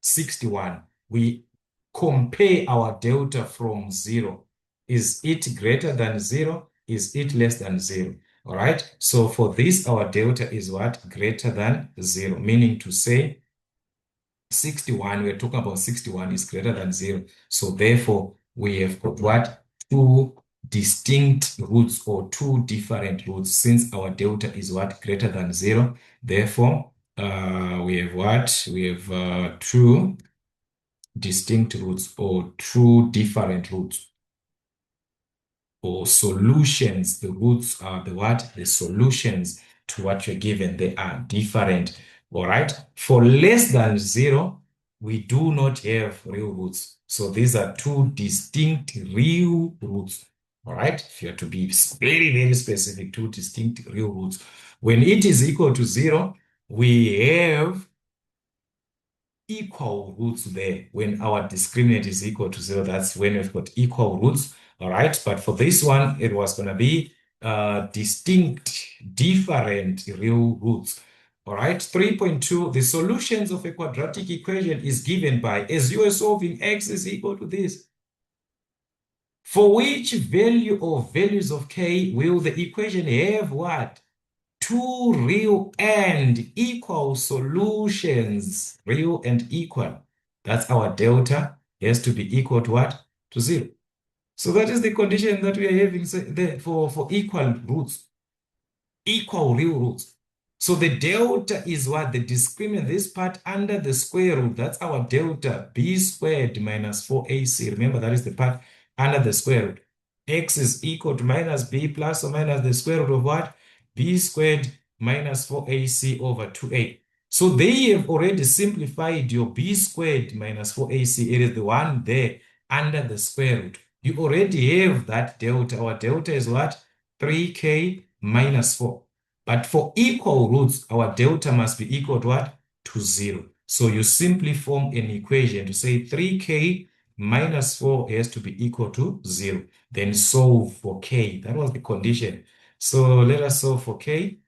61. We compare our delta from 0. Is it greater than 0? Is it less than 0? All right. So for this, our delta is what? Greater than 0, meaning to say 61, we're talking about 61 is greater than 0. So therefore, we have got what? Two distinct roots or two different roots, since our delta is what? Greater than 0. Therefore, we have what? We have two distinct roots or two different roots or solutions. The roots are the what? The solutions to what you're given. They are different. All right. For less than 0, we do not have real roots. So these are two distinct real roots. All right. If you have to be very, very specific, two distinct real roots. When it is equal to 0, we have equal roots there. When our discriminant is equal to 0, that's when we've got equal roots. All right. But for this one, it was going to be distinct, different real roots. All right. 3.2, the solutions of a quadratic equation is given by, as you are solving, x is equal to this. For which value or values of k will the equation have what? Two real and equal solutions. Real and equal. That's our delta has to be equal to what? To 0. So that is the condition that we are having there for equal roots. Equal real roots. So the delta is what? The discriminant, this part under the square root. That's our delta, b squared minus 4ac. Remember, that is the part under the square root. X is equal to minus b plus or minus the square root of what? B squared minus 4ac over 2a. So they have already simplified your b squared minus 4ac. It is the one there under the square root. You already have that delta. Our delta is what? 3k minus 4. But for equal roots, our delta must be equal to what? To 0. So you simply form an equation to say 3k minus 4 has to be equal to 0. Then solve for k. That was the condition. So let us solve for k.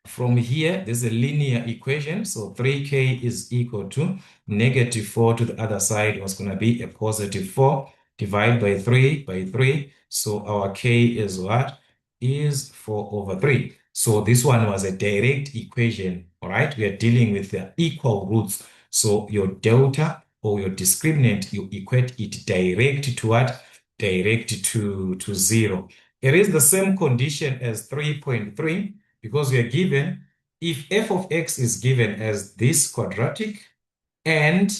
From here, there's a linear equation. So 3k is equal to negative 4 to the other side was going to be a positive 4. Divide by 3 by 3. So our k is what? Is 4 over 3. So this one was a direct equation. All right. We are dealing with the equal roots. So your delta or your discriminant, you equate it direct to what? Direct to 0. It is the same condition as 3.3. Because we are given, if f of x is given as this quadratic and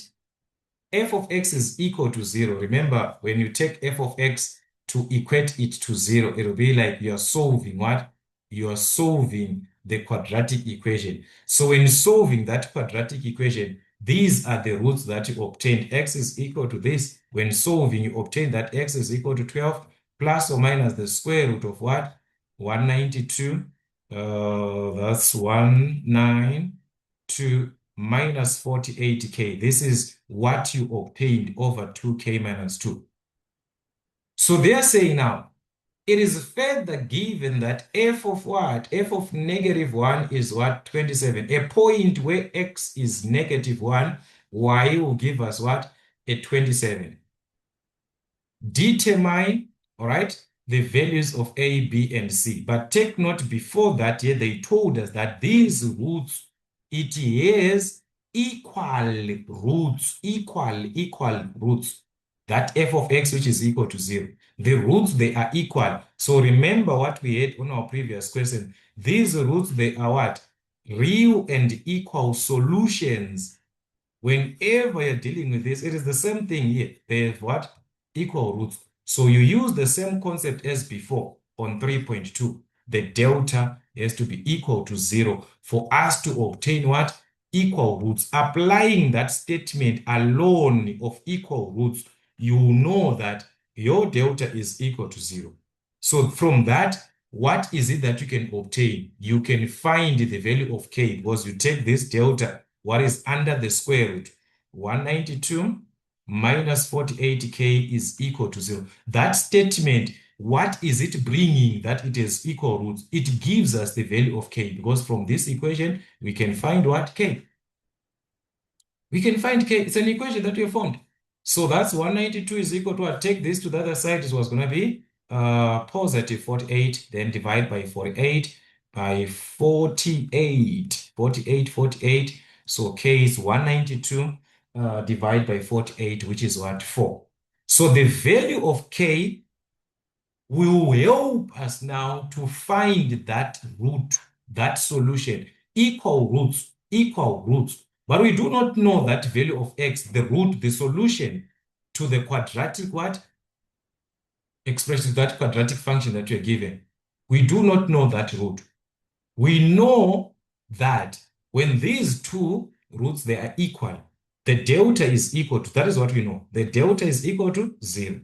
f of x is equal to 0. Remember, when you take f of x to equate it to 0, it will be like you are solving what? You are solving the quadratic equation. So when solving that quadratic equation, these are the roots that you obtained. X is equal to this. When solving, you obtain that x is equal to 12 plus or minus the square root of what? 192. That's 192 minus 48k. This is what you obtained over 2k minus 2. So they are saying now, it is further given that f of what? F of -1 is what? 27. A point where x is -1, y will give us what? A 27. Determine, all right, the values of A, B, and C. But take note, before that, here they told us that these roots, it has equal roots, equal roots. That f of x, which is equal to 0. The roots, they are equal. So remember what we had on our previous question. These roots, they are what? Real and equal solutions. Whenever you're dealing with this, it is the same thing here. They have what? Equal roots. So you use the same concept as before on 3.2. The delta has to be equal to 0 for us to obtain what? Equal roots. Applying that statement alone of equal roots, you know that your delta is equal to 0. So from that, what is it that you can obtain? You can find the value of k because you take this delta, what is under the square root. 192 minus 48k is equal to 0. That statement, what is it bringing that it is equal roots? It gives us the value of k because from this equation, we can find what? K. We can find k. It's an equation that we have formed. So that's 192 is equal to what? Take this to the other side. It was going to be positive 48, then divide by 48 by 48. 48, 48. So k is 192 divide by 48, which is what? 4. So the value of k will help us now to find that root, that solution, equal roots, equal roots. But we do not know that value of x, the root, the solution to the quadratic what? Expression, that quadratic function that you're given. We do not know that root. We know that when these two roots, they are equal, the delta is equal to, that is what we know. The delta is equal to 0.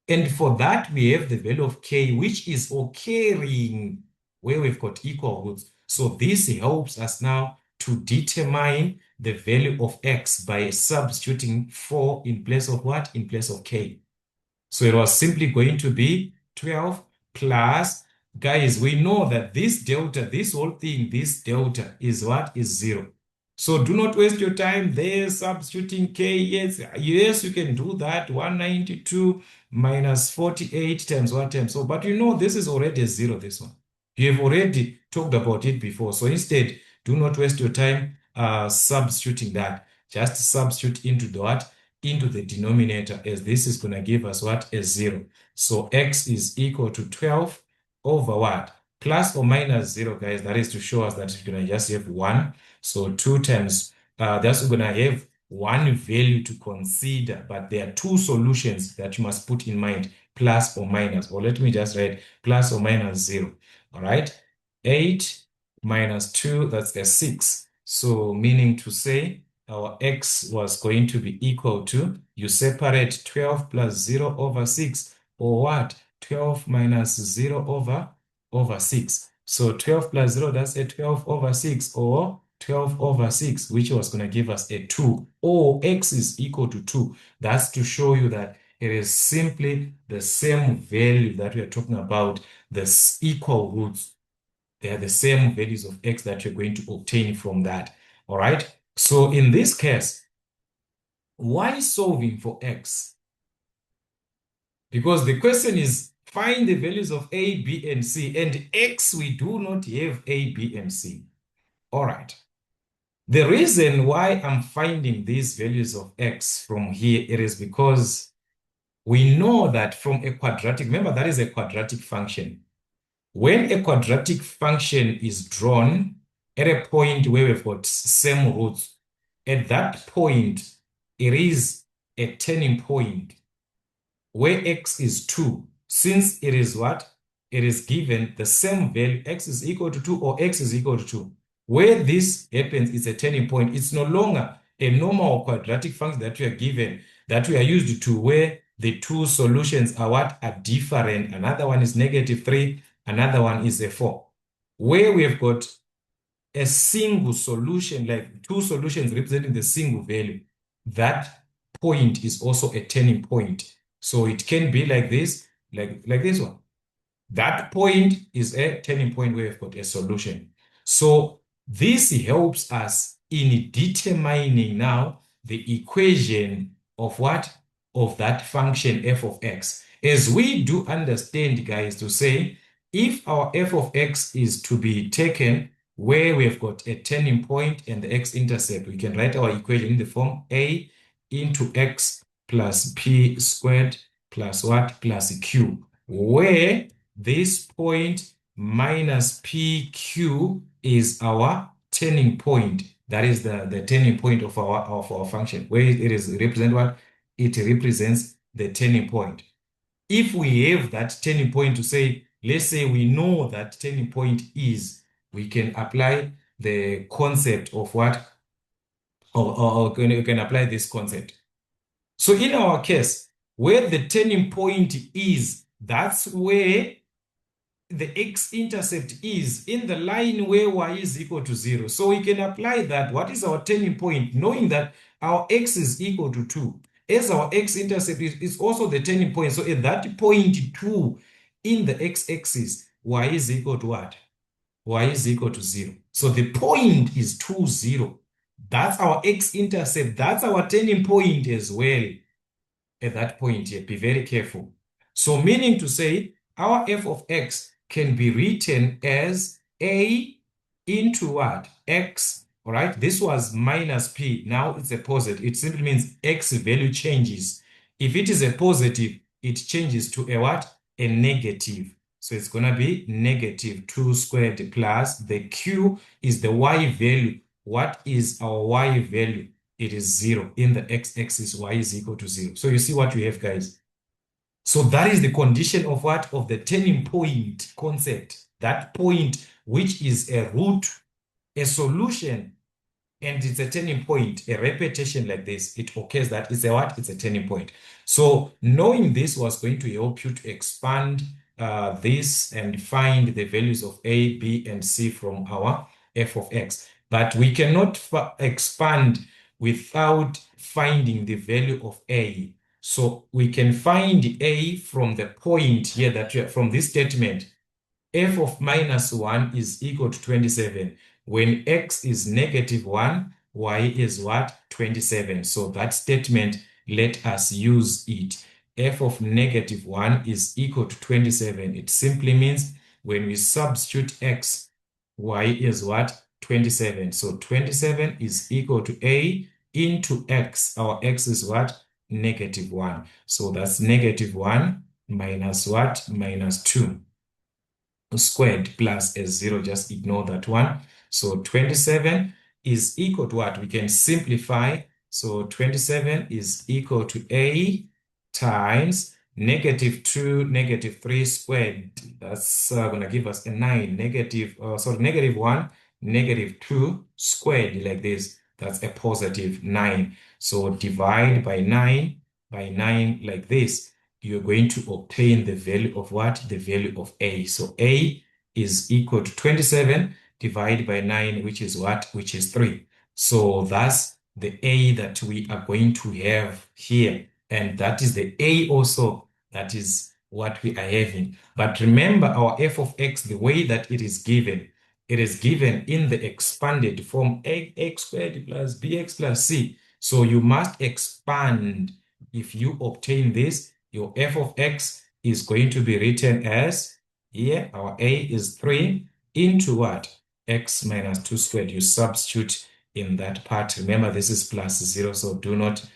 And for that, we have the value of k, which is occurring where we've got equal roots. So this helps us now to determine the value of x by substituting 4 in place of what? In place of k. So it was simply going to be 12 plus, guys, we know that this delta, this whole thing, this delta is what? Is 0. So do not waste your time there substituting k. Yes, yes, you can do that. 192 minus 48 times what times? So, but you know, this is already a 0, this one. You have already talked about it before. So instead, do not waste your time substituting that. Just substitute into the what? Into the denominator, as this is going to give us what? A 0. So x is equal to 12 over what? Plus or minus 0, guys. That is to show us that you're going to just have 1. So 2 times, that's going to have one value to consider, but there are two solutions that you must put in mind, plus or minus. Or let me just write plus or minus 0. All right. 8 minus 2, that's a 6. So meaning to say, our x was going to be equal to, you separate 12 plus 0 over 6, or what? 12 minus 0 over 6. So 12 plus 0, that's a 12 over 6, or 12 over 6, which was going to give us a 2, or x is equal to 2. That's to show you that it is simply the same value that we are talking about, the equal roots. They are the same values of x that you're going to obtain from that. All right. So in this case, why solving for x? Because the question is find the values of a, b, and c, and x, we do not have a, b, and c. All right. The reason why I'm finding these values of x from here, it is because we know that from a quadratic, remember that is a quadratic function. When a quadratic function is drawn at a point where we've got same roots, at that point, it is a turning point where x is 2. Since it is what? It is given the same value, x is equal to 2 or x is equal to 2. Where this happens is a turning point. It's no longer a normal quadratic function that we are given, that we are used to, where the two solutions are what? Are different. Another one is -3, another one is a 4. Where we have got a single solution, like two solutions representing the single value, that point is also a turning point. So it can be like this, like this one. That point is a turning point where we've got a solution. So this helps us in determining now the equation of what? Of that function f of x. As we do understand, guys, to say if our f of x is to be taken where we've got a turning point and the x-intercept, we can write our equation in the form a into x plus p squared plus what? Plus q, where this point minus PQ is our turning point. That is the turning point of our function, where it is represent what? It represents the turning point. If we have that turning point to say, let's say we know that turning point is, we can apply the concept of what, or we can apply this concept. So in our case, where the turning point is, that's where the x-intercept is in the line where y is equal to 0. So we can apply that. What is our turning point? Knowing that our x is equal to 2. As our x-intercept is also the turning point. So at that point 2 in the x-axis, y is equal to what? Y is equal to 0. So the point is 2, 0. That's our x-intercept. That's our turning point as well. At that point here, be very careful. So meaning to say, our f of x can be written as a into what? X, all right? This was minus p. Now it's a positive. It simply means x value changes. If it is a positive, it changes to a what? A negative. So it's going to be negative 2 squared plus the q is the y value. What is our y value? It is 0. In the x-axis, y is equal to 0. So you see what we have, guys. So that is the condition of what? Of the turning point concept. That point which is a root, a solution, and it's a turning point, a repetition like this. It occurs that it's a what? It's a turning point. So knowing this was going to help you to expand this and find the values of a, b, and c from our f of x. But we cannot expand without finding the value of a. So we can find a from the point here that from this statement, f of minus 1 is equal to 27. When x is negative 1, y is what? 27. So that statement, let us use it. F of negative 1 is equal to 27. It simply means when we substitute x, y is what? 27. So 27 is equal to a into x. Our x is what? Negative 1. So that's negative 1 minus what? Minus 2 squared plus a 0. Just ignore that one. So 27 is equal to what? We can simplify. So 27 is equal to a times negative 2, negative 3 squared. That's going to give us a 9. Negative 1, negative 2 squared like this. That's a positive 9. So divide by 9 like this. You're going to obtain the value of what? The value of a. So a is equal to 27 divided by 9, which is what? Which is 3. So that's the a that we are going to have here. And that is the a also. That is what we are having. But remember our f of x, the way that it is given in the expanded form x squared plus bx plus c. So you must expand. If you obtain this, your f of x is going to be written as, here, our a is 3 into what? X minus 2 squared. You substitute in that part. Remember, this is plus 0, so do not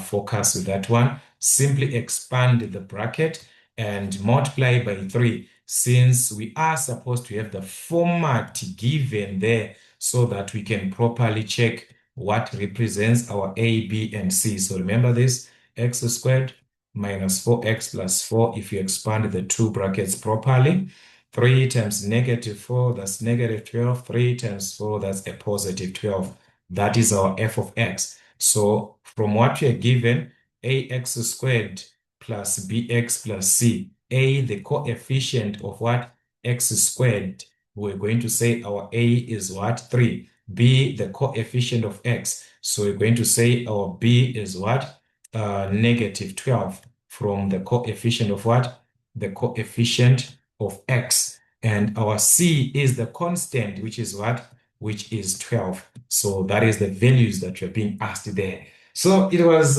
focus with that one. Simply expand the bracket and multiply by 3, since we are supposed to have the format given there so that we can properly check what represents our a, b, and c. So remember this, x squared minus 4x plus 4, if you expand the two brackets properly. 3 times negative 4, that's negative 12. 3 times 4, that's a positive 12. That is our f of x. So from what we are given, ax squared plus bx plus c, a, the coefficient of what? X squared. We're going to say our a is what? 3. B, the coefficient of x. So we're going to say our b is what? Negative 12 from the coefficient of what? The coefficient of x. And our c is the constant, which is what? Which is 12. So that is the values that you're being asked there. So it was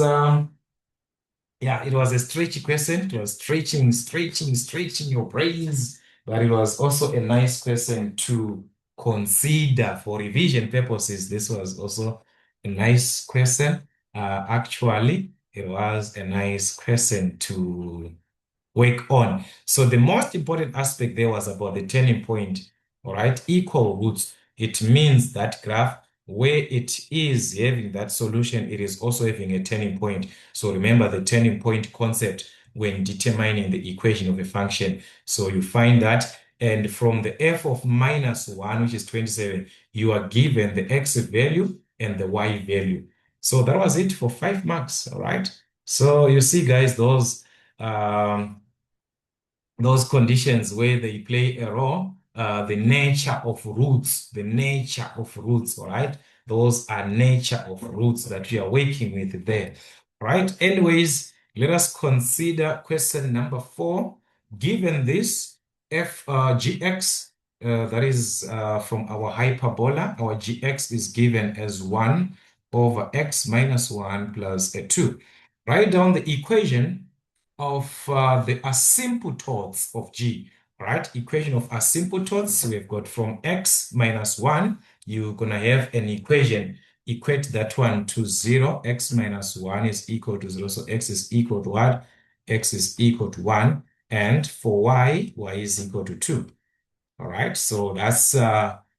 yeah, it was a stretchy question. It was stretching your brains, but it was also a nice question to consider for revision purposes. This was also a nice question. Actually, it was a nice question to work on. So the most important aspect there was about the turning point, all right, equal roots. It means that graph where it is having that solution, it is also having a turning point. So remember the turning point concept when determining the equation of a function. So you find that, and from the f of -1, which is 27, you are given the x value and the y value. So that was it for 5 marks, all right? So you see, guys, those conditions where they play a role, the nature of roots, all right? Those are nature of roots that we are working with there, right? Anyways, let us consider question number 4. Given this gx, that is from our hyperbola, our gx is given as 1 over x minus 1 plus a 2. Write down the equation of the asymptotes of G, right? Equation of asymptotes, we've got from x minus 1, you're going to have an equation, equate that one to 0, x minus 1 is equal to 0, so x is equal to what? X is equal to 1, and for y is equal to 2. All right, so that's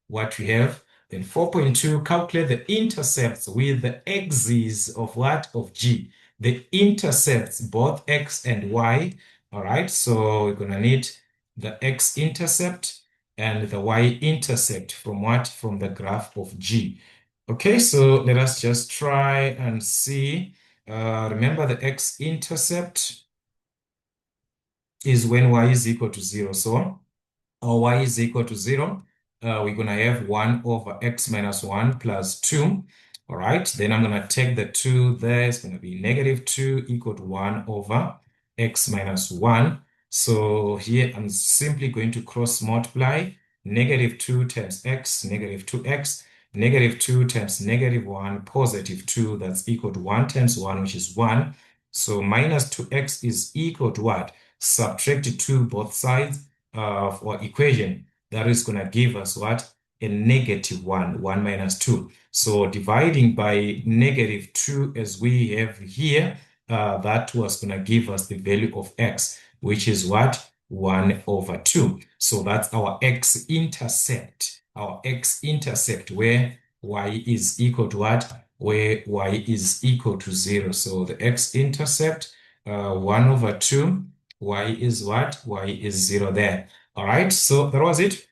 what we have. Then 4.2, calculate the intercepts with the axes of what? Of G. The intercepts, both x and y. All right, so we're going to need the x-intercept and the y-intercept from what? From the graph of G. Okay, so let us just try and see. Remember the x-intercept is when y is equal to 0. So or y is equal to 0, we're going to have 1 over x minus 1 plus 2. All right, then I'm going to take the 2 there. It's going to be -2 equal to 1 over x minus 1. So here I'm simply going to cross multiply -2 times x, -2x, -2 times -1, +2. That's equal to 1 times 1, which is 1. So -2x is equal to what? Subtract 2 both sides of our equation. That is going to give us what? A -1, 1 minus 2. So dividing by -2 as we have here, that was going to give us the value of x, which is what? 1 over 2. So that's our x-intercept. Our x-intercept where y is equal to what? Where y is equal to 0. So the x-intercept, 1 over 2. Y is what? Y is 0 there. All right, so that was it.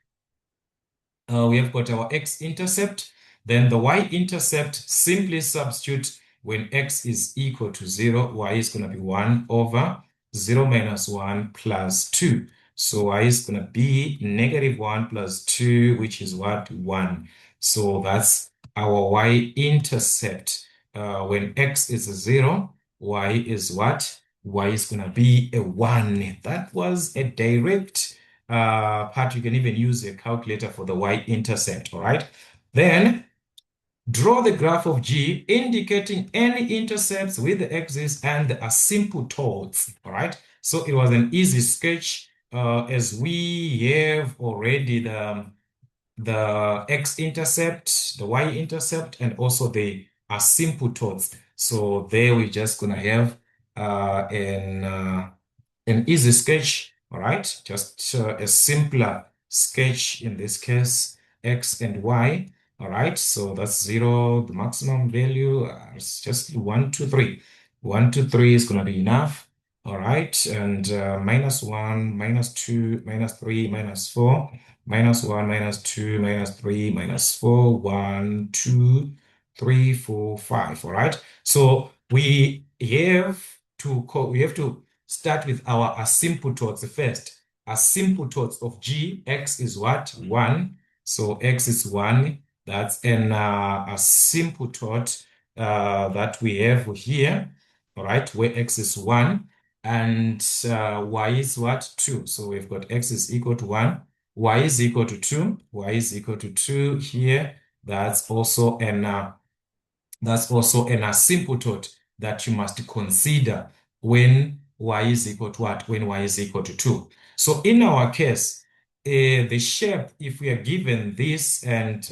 We have got our x-intercept. Then the y-intercept, simply substitute when x is equal to 0, y is going to be 1 over 0 minus 1 plus 2. So y is going to be -1 plus 2, which is what? 1. So that's our y-intercept. When x is 0, y is what? Y is going to be a 1. That was a direct part. You can even use a calculator for the y-intercept, all right? Then draw the graph of G indicating any intercepts with the axis and the asymptotes, all right? So it was an easy sketch as we have already the x-intercept, the y-intercept, and also the asymptotes. So there we're just gonna have an easy sketch, all right? Just a simpler sketch in this case, x and y, all right? So that's 0, the maximum value is just 1, 2, 3. 1, 2, 3 is gonna be enough, all right? And -1, -2, -3, -4, -1, -2, -3, -4, 1, 2, 3, 4, 5, all right? So we have to start with our asymptotes first. Asymptotes of g, x is what? 1. So x is 1. That's an asymptote that we have here, all right, where x is 1. and y is what? 2. So we've got x is equal to 1, y is equal to 2, y is equal to 2 here. That's also an asymptote that you must consider when y is equal to what? When y is equal to 2. So in our case, the shape, if we are given this and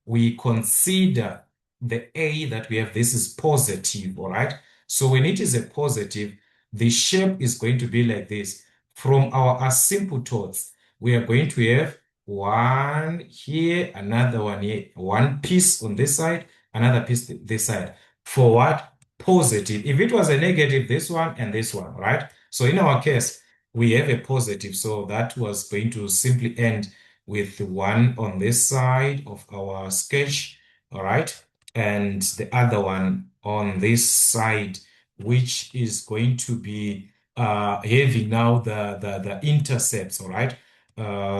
we consider the a that we have, this is positive, all right? So when it is a positive, the shape is going to be like this. From our asymptotes, we are going to have one here, another one here, one piece on this side, another piece this side. For what? Positive. If it was a negative, this one and this one, right? So in our case, we have a positive. So that was going to simply end with one on this side of our sketch, all right? And the other one on this side, which is going to be having now the intercepts, all right?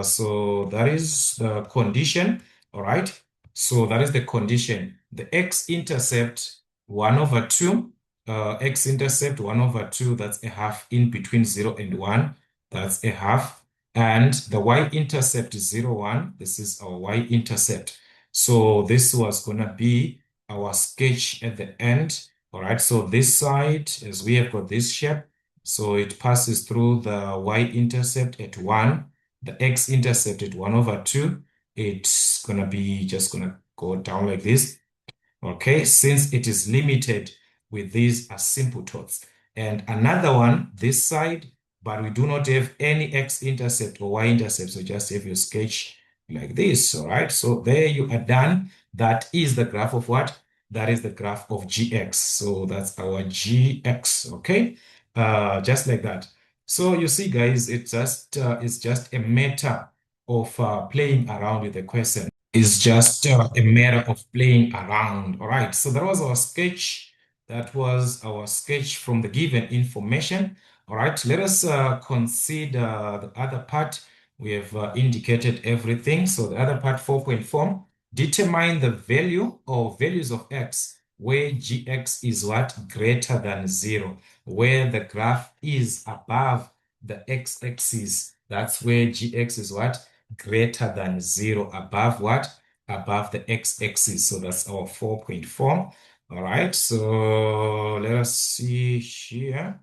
So that is the condition, all right? So that is the condition. The x-intercept 1 over 2, x-intercept 1 over 2, that's a half in between 0 and 1, that's a half. And the y-intercept is 0, 1, this is our y-intercept. So this was going to be our sketch at the end, all right? So this side, as we have got this shape, so it passes through the y-intercept at 1, the x-intercept at 1 over 2, it's gonna be just gonna go down like this. Okay, since it is limited with these asymptotes. And another one, this side, but we do not have any x-intercept or y-intercept, so just have your sketch like this, all right? So there you are done. That is the graph of what? That is the graph of gx. So that's our gx, okay? Just like that. So you see, guys, it's just a matter of playing around with the question. It's just a matter of playing around. All right. So that was our sketch. That was our sketch from the given information. All right. Let us consider the other part. We have indicated everything. So the other part, 4.4, determine the value or values of x where gx is what? Greater than 0, where the graph is above the x-axis. That's where gx is what? Greater than 0, above what? Above the x-axis. So that's our 4.4. All right, so let us see here.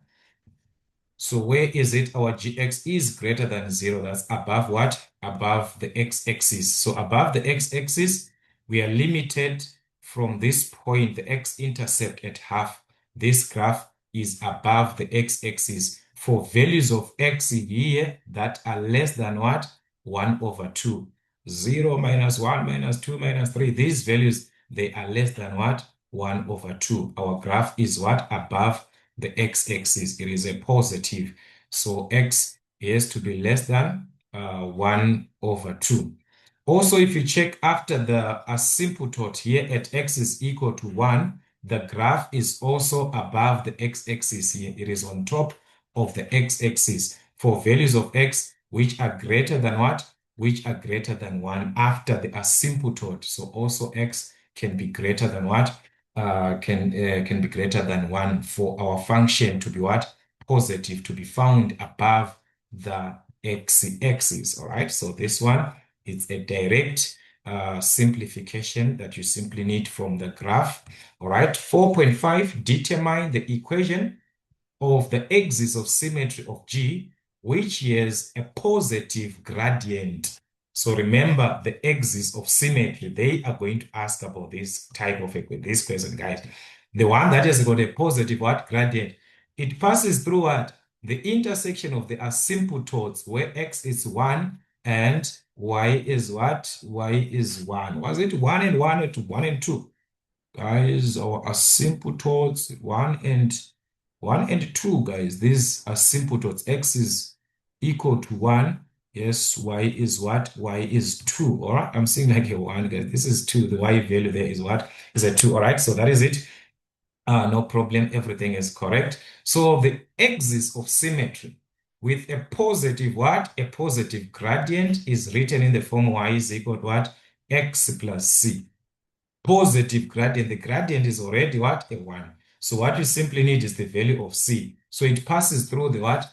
So where is it? Our gx is greater than 0. That's above what? Above the x-axis. So above the x-axis, we are limited from this point, the x-intercept at half. This graph is above the x-axis. For values of x here that are less than what? 1 over 2. 0 minus 1 minus 2 minus 3. These values, they are less than what? 1 over 2. Our graph is what? Above the x-axis. It is a positive. So x has to be less than 1 over 2. Also, if you check after the asymptote here at x is equal to 1, the graph is also above the x-axis here. It is on top of the x-axis for values of x which are greater than what? Which are greater than 1 after the asymptote. So also x can be greater than what? Can be greater than 1 for our function to be what? Positive, to be found above the x-axis. All right, so this one is a direct simplification that you simply need from the graph. All right, 4.5, determine the equation of the axis of symmetry of G, which has a positive gradient. So remember the axis of symmetry, they are going to ask about this type of this question, guys. The one that has got a positive what? Gradient. It passes through what? The intersection of the asymptotes where x is 1 and y is what? Y is 1. Was it 1 and 1 or 1 and 2? Guys, our asymptotes 1 and 2, guys. These are asymptotes. X is equal to 1. Yes, y is what? Y is 2. All right, I'm seeing like a 1, guys. This is 2. The y value there is what? Is a 2. All right, so that is it. No problem. Everything is correct. So the axis of symmetry with a positive what? A positive gradient is written in the form y is equal to what? X plus c. Positive gradient. The gradient is already what? A 1. So what you simply need is the value of C. So it passes through the what?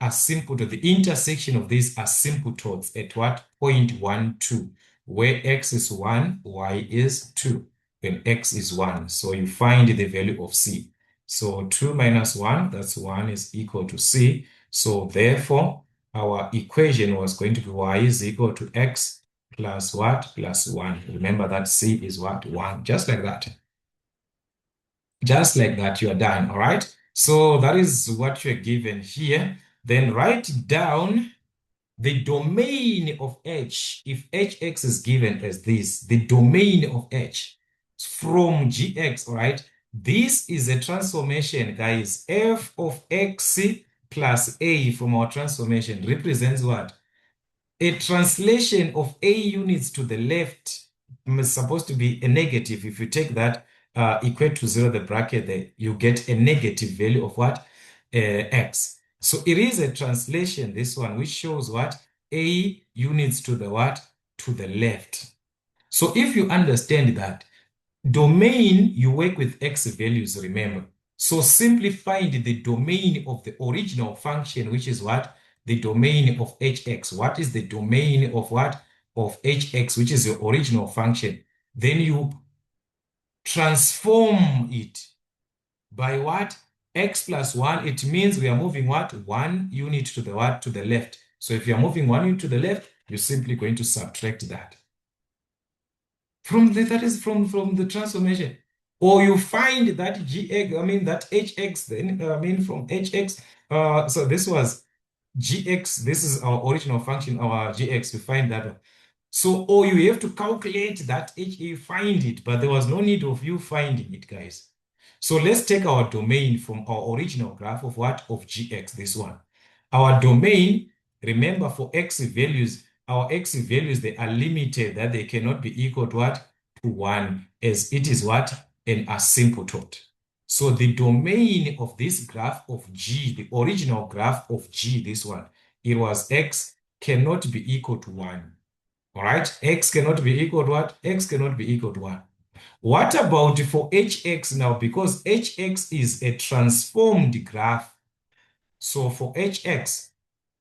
Asymptote, the intersection of these asymptotes at what? 0.12, where x is 1, y is 2, when x is 1. So you find the value of C. So 2 minus 1, that's 1, is equal to C. So therefore, our equation was going to be y is equal to x plus what? Plus 1. Remember that C is what? 1. Just like that. Just like that, you are done. All right. So that is what you're given here. Then write down the domain of H. If Hx is given as this, the domain of H from Gx, all right? This is a transformation, guys. F of x plus a from our transformation represents what? A translation of a units to the left is supposed to be a negative. If you take that equate to 0, the bracket there, you get a negative value of what? X. So it is a translation, this one, which shows what? A units to the what? To the left. So if you understand that, domain, you work with x values, remember. So simply find the domain of the original function, which is what? The domain of hx. What is the domain of what? Of hx, which is the original function. Then you transform it by what? X plus 1. It means we are moving what? 1 unit to the what? To the left. So if you are moving 1 unit to the left, you're simply going to subtract that. That is from the transformation. Or you find that gx, that hx, then, from hx, so this was gx, this is our original function, our gx, we find that one. So, or you have to calculate that h, you find it, but there was no need of you finding it, guys. So let's take our domain from our original graph of what? Of gx, this one. Our domain, remember, for x values, our x values, they are limited, that they cannot be equal to what? To 1, as it is what? An asymptote. So the domain of this graph of G, the original graph of G, this one, it was x cannot be equal to 1. All right? X cannot be equal to what? X cannot be equal to 1. What about for hx now? Because hx is a transformed graph. So for hx,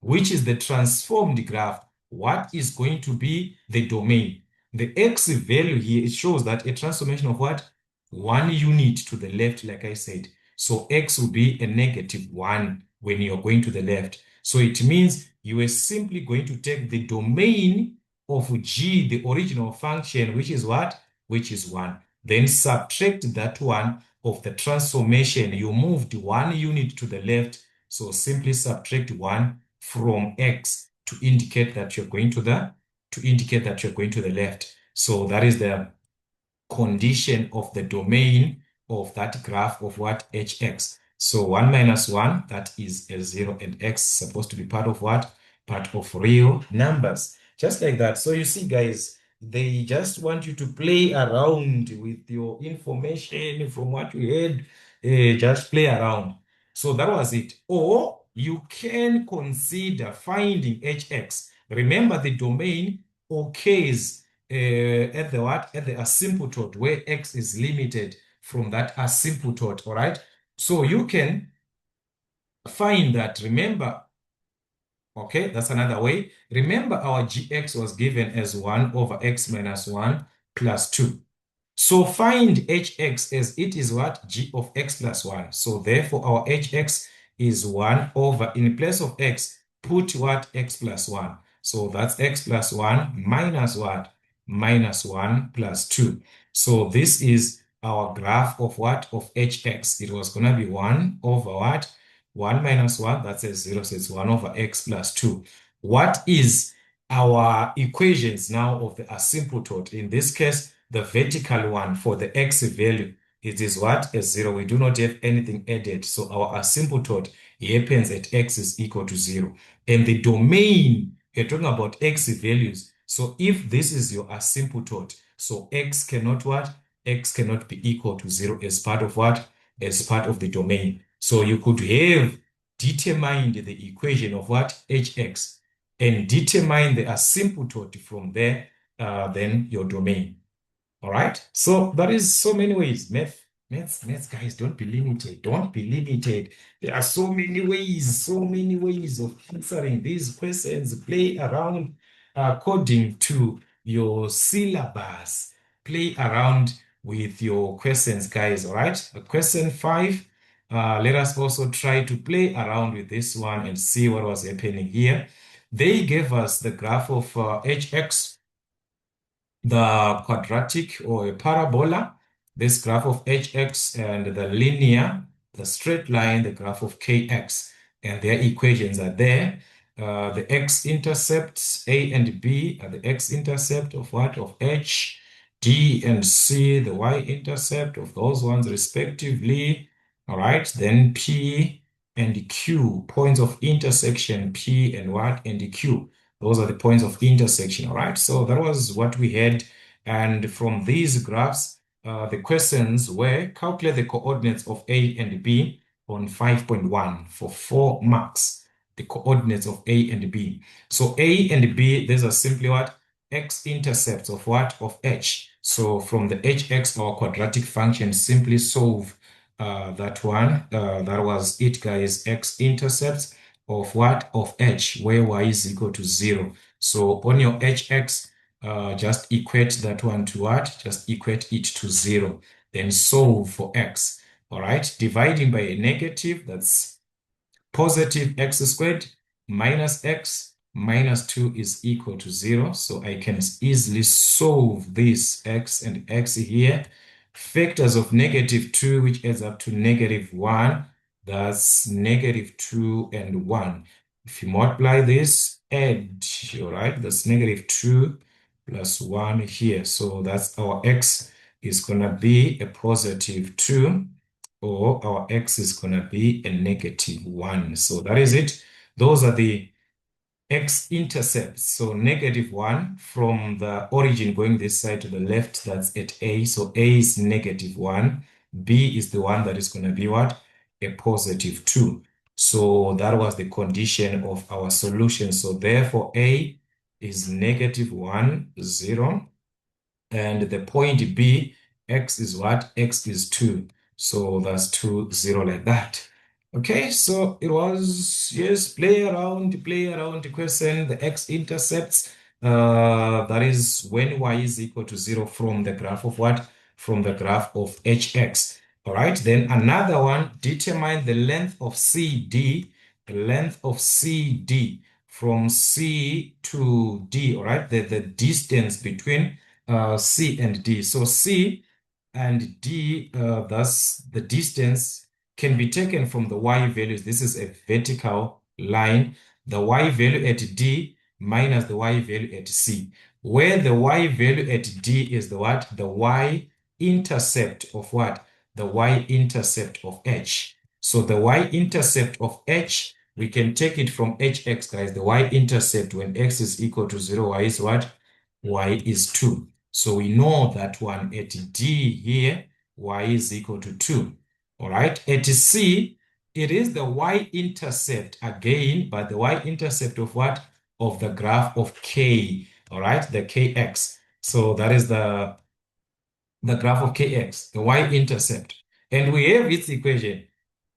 which is the transformed graph, what is going to be the domain? The x value here, it shows that a transformation of what? 1 unit to the left, like I said. So x will be a negative 1 when you're going to the left. So it means you are simply going to take the domain of g, the original function, which is what? Which is 1. Then subtract that one of the transformation. You moved 1 unit to the left. So simply subtract 1 from x to indicate that you're going to the left. So that is the condition of the domain of that graph of what? Hx. So 1 minus 1, that is a 0, and x is supposed to be part of what? Part of real numbers. Just like that. So you see, guys, they just want you to play around with your information from what you heard. Just play around. So that was it. Or you can consider finding hx. Remember, the domain occurs at the what? At the asymptote, where x is limited from that asymptote. All right. So you can find that. Remember, okay, that's another way. Remember, our gx was given as 1 over x minus 1 plus 2. So find hx as it is what? G of x plus 1. So therefore, our hx is 1 over, in place of x, put what? X plus 1. So that's x plus 1 minus what? Minus 1 plus 2. So this is our graph of what? Of hx. It was going to be 1 over what? 1 minus 1, that's a 0, so it's 1 over x plus 2. What is our equations now of the asymptote? In this case, the vertical one for the x value, it is what? A 0. We do not have anything added. So our asymptote happens at x is equal to 0. And the domain, we're talking about x values. So if this is your asymptote, so x cannot what? X cannot be equal to 0 as part of what? As part of the domain. So you could have determined the equation of what? Hx, and determine the asymptote from there, then your domain. All right. So that is so many ways. Maths, guys, don't be limited. Don't be limited. There are so many ways of answering these questions. Play around according to your syllabus. Play around with your questions, guys. All right. Question 5. Let us also try to play around with this one and see what was happening here. They gave us the graph of hx, the quadratic or a parabola, this graph of hx, and the linear, the straight line, the graph of kx, and their equations are there. The x-intercepts A and B are the x-intercept of what? Of h, D and C, the y-intercept of those ones respectively. All right, then P and Q, points of intersection, P and what? And Q. Those are the points of intersection, all right? So that was what we had. And from these graphs, the questions were calculate the coordinates of A and B on 5.1 for 4 marks, the coordinates of A and B. So A and B, these are simply what? X-intercepts of what? Of H. So from the HX, our quadratic function, simply solve that one. That was it, guys. X-intercepts of what? Of h, where y is equal to 0. So on your hx, just equate that one to what? Just equate it to 0. Then solve for x. All right. Dividing by a negative, that's positive x squared minus x minus 2 is equal to 0. So I can easily solve this x and x here. Factors of negative 2, which adds up to negative 1. That's negative 2 and 1. If you multiply this, add, all right, that's negative 2 plus 1 here. So that's our x is going to be a positive 2, or our x is going to be a negative 1. So that is it. Those are the x-intercepts. So negative 1 from the origin going this side to the left, that's at A. So A is negative 1. B is the one that is going to be what? A positive 2. So that was the condition of our solution. So therefore, A is negative 1, 0. And the point B, x is what? X is 2. So that's 2, 0 like that. Okay, so it was, yes, play around the question, the x-intercepts. That is when y is equal to 0 from the graph of what? From the graph of hx. All right, then another one, determine the length of CD, the length of CD from C to D, all right? The distance between C and D. So C and D, thus the distance can be taken from the y values. This is a vertical line. The y value at D minus the y value at C, where the y value at D is the what? The y-intercept of what? The y-intercept of H. So the y-intercept of H, we can take it from hx, guys. The y-intercept when x is equal to 0, y is what? Y is 2. So we know that one at D here, y is equal to 2. All right. At C, it is the y-intercept again, but the y-intercept of what? Of the graph of K. All right. The Kx. So that is the graph of Kx, the y-intercept. And we have its equation.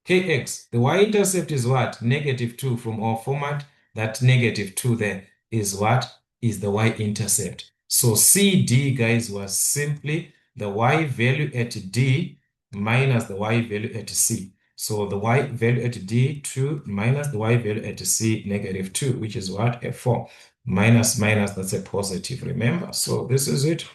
Kx, the y-intercept is what? Negative 2 from our format. That negative 2 there is what? Is the y-intercept. So CD, guys, was simply the y value at D minus the y value at C. So the y value at D, 2, minus the y value at C, negative 2, which is what? A 4. Minus, minus, that's a positive, remember? So this is it,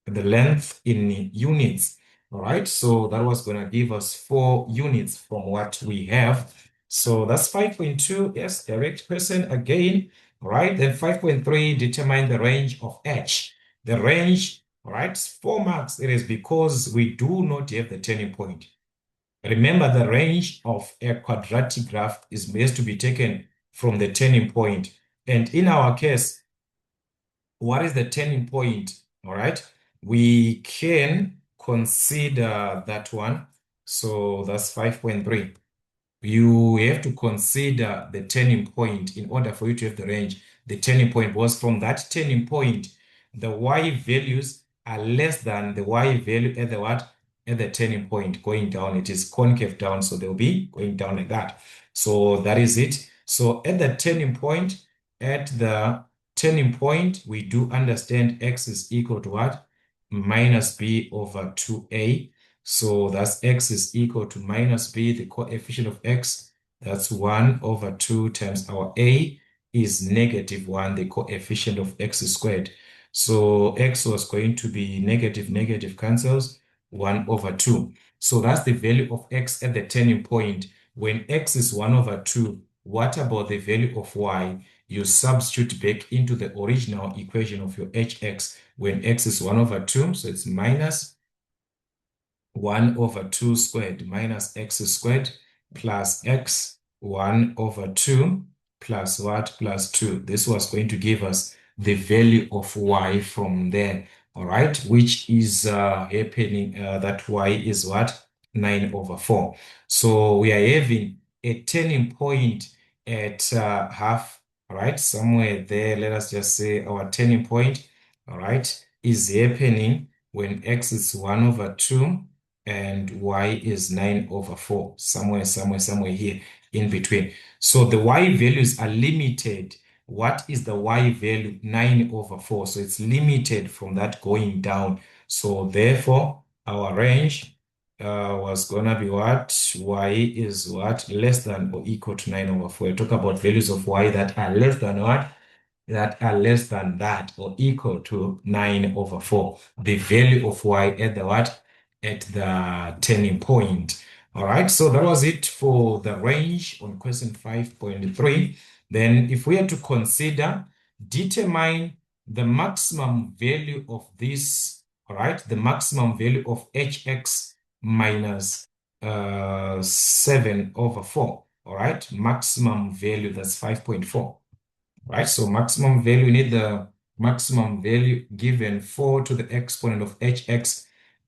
the length in units. All right, so that was going to give us 4 units from what we have. So that's 5.2. Yes, direct question again. All right, then 5.3, determine the range of H. The range, all right, 4 marks. It is because we do not have the turning point. Remember, the range of a quadratic graph is best to be taken from the turning point. And in our case, what is the turning point? All right, we can consider that one. So that's 5.3. You have to consider the turning point in order for you to have the range. The turning point was from that turning point, the y values are less than the y value at the what? at the turning point going down. It is concave down, so they'll be going down like that. So that is it. So at the turning point, we do understand x is equal to what? Minus b over 2a. So that's x is equal to minus b, the coefficient of x, that's 1 over 2 times our a is negative 1, the coefficient of x squared. So x was going to be negative, negative cancels, 1 over 2. So that's the value of x at the turning point. When x is 1 over 2, what about the value of y? You substitute back into the original equation of your hx when x is 1 over 2. So it's minus 1 over 2 squared minus x squared plus x 1 over 2 plus what? Plus 2. This was going to give us the value of y from there, all right, which is happening, that y is what? 9 over 4. So we are having a turning point at half, all right, somewhere there. Let us just say our turning point, all right, is happening when x is 1 over 2 and y is 9 over 4, somewhere here in between. So the y values are limited. What is the y value? 9 over 4. So it's limited from that going down. So therefore, our range was gonna be what? Y is what? Less than or equal to 9 over 4. We talk about values of y that are less than what? That are less than that or equal to 9 over 4. The value of y at the what? At the turning point. All right, so that was it for the range on question 5.3. Then if we are to consider, determine the maximum value of this, all right, the maximum value of hx minus 7 over 4, all right, maximum value, that's 5.4. Right? So maximum value, we need the maximum value given 4 to the exponent of hx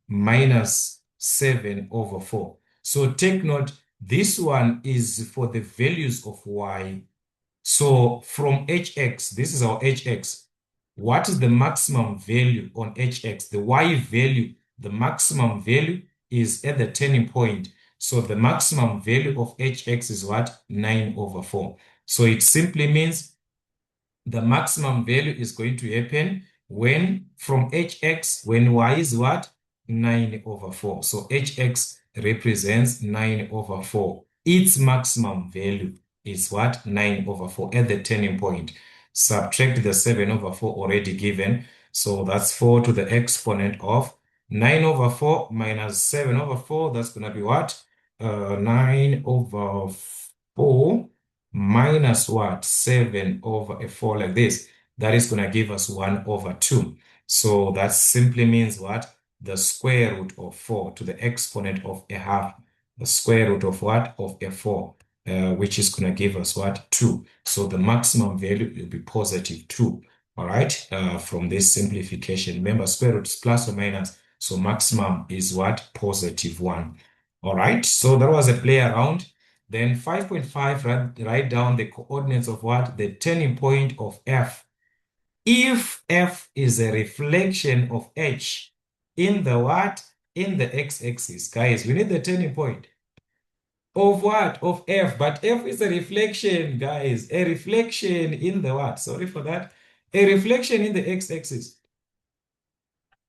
minus 7 over 4. So take note, this one is for the values of y. So from hx, this is our hx. What is the maximum value on hx? The y value, the maximum value is at the turning point. So the maximum value of hx is what? 9 over 4. So it simply means the maximum value is going to happen when from hx, when y is what? 9 over 4. So hx represents 9 over 4. Its maximum value is what? 9 over 4 at the turning point. Subtract the 7 over 4 already given. So that's 4 to the exponent of 9 over 4 minus 7 over 4. That's going to be what? 9 over 4 minus what? 7 over a 4 like this. That is going to give us 1 over 2. So that simply means what? The square root of 4 to the exponent of a half. The square root of what? Of a 4, which is going to give us what? 2. So the maximum value will be positive 2. All right, from this simplification. Remember, square root is plus or minus. So maximum is what? Positive 1. All right, so that was a play around. Then 5.5, write down the coordinates of what? The turning point of F. If F is a reflection of H in the what? In the x-axis. Guys, we need the turning point of what? Of F. But F is a reflection, guys. A reflection in the what? Sorry for that. A reflection in the x-axis.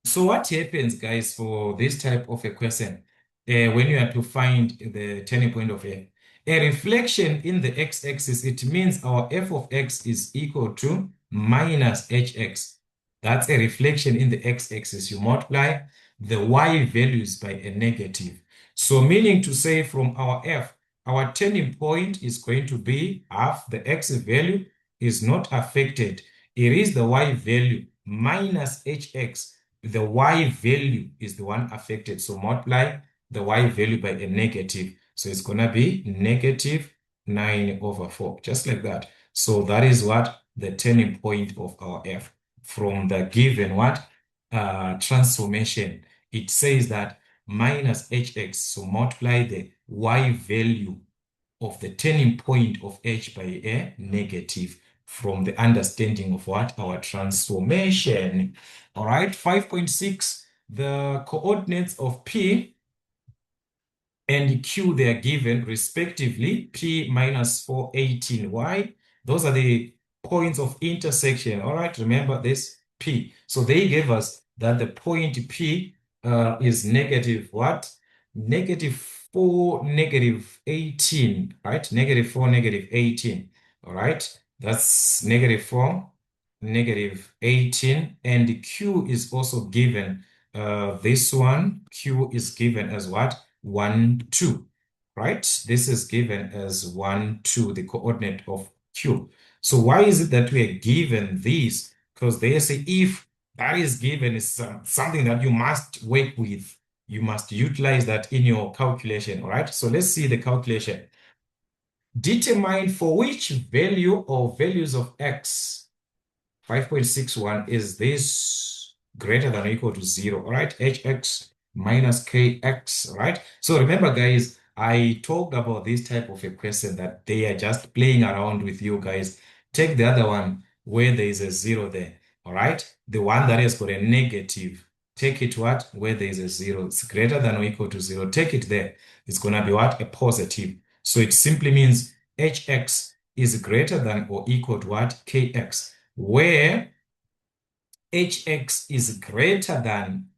So what happens, guys, for this type of a question when you have to find the turning point of F? A reflection in the x-axis, it means our f of x is equal to minus hx. That's a reflection in the x-axis. You multiply the y values by a negative. So meaning to say from our f, our turning point is going to be half. The x value is not affected. It is the y value minus hx. The y value is the one affected. So multiply the y value by a negative. So it's going to be negative 9 over 4, just like that. So that is what the turning point of our f from the given what? Transformation. It says that minus hx. So multiply the y value of the turning point of h by a negative from the understanding of what? Our transformation. All right, 5.6, the coordinates of P and Q, they are given respectively P minus 4, 18. Why? Those are the points of intersection. All right, remember this P. So they gave us that the point P is negative what? Negative 4, negative 18, right? Negative 4, negative 18. All right, that's negative 4, negative 18. And Q is also given. This one, Q is given as what? 1, 2, right? This is given as 1, 2, the coordinate of Q. So why is it that we are given these? Because they say if that is given is something that you must work with, you must utilize that in your calculation, all right? So let's see the calculation. Determine for which value or values of x 5.61 is this greater than or equal to 0, all right? Hx minus kx, right? So remember, guys, I talked about this type of a question that they are just playing around with you guys. Take the other one where there is a 0 there, all right? The one that has got a negative, take it what? Where there is a 0. It's greater than or equal to 0. Take it there. It's going to be what? A positive. So it simply means hx is greater than or equal to what? Kx, where hx is greater than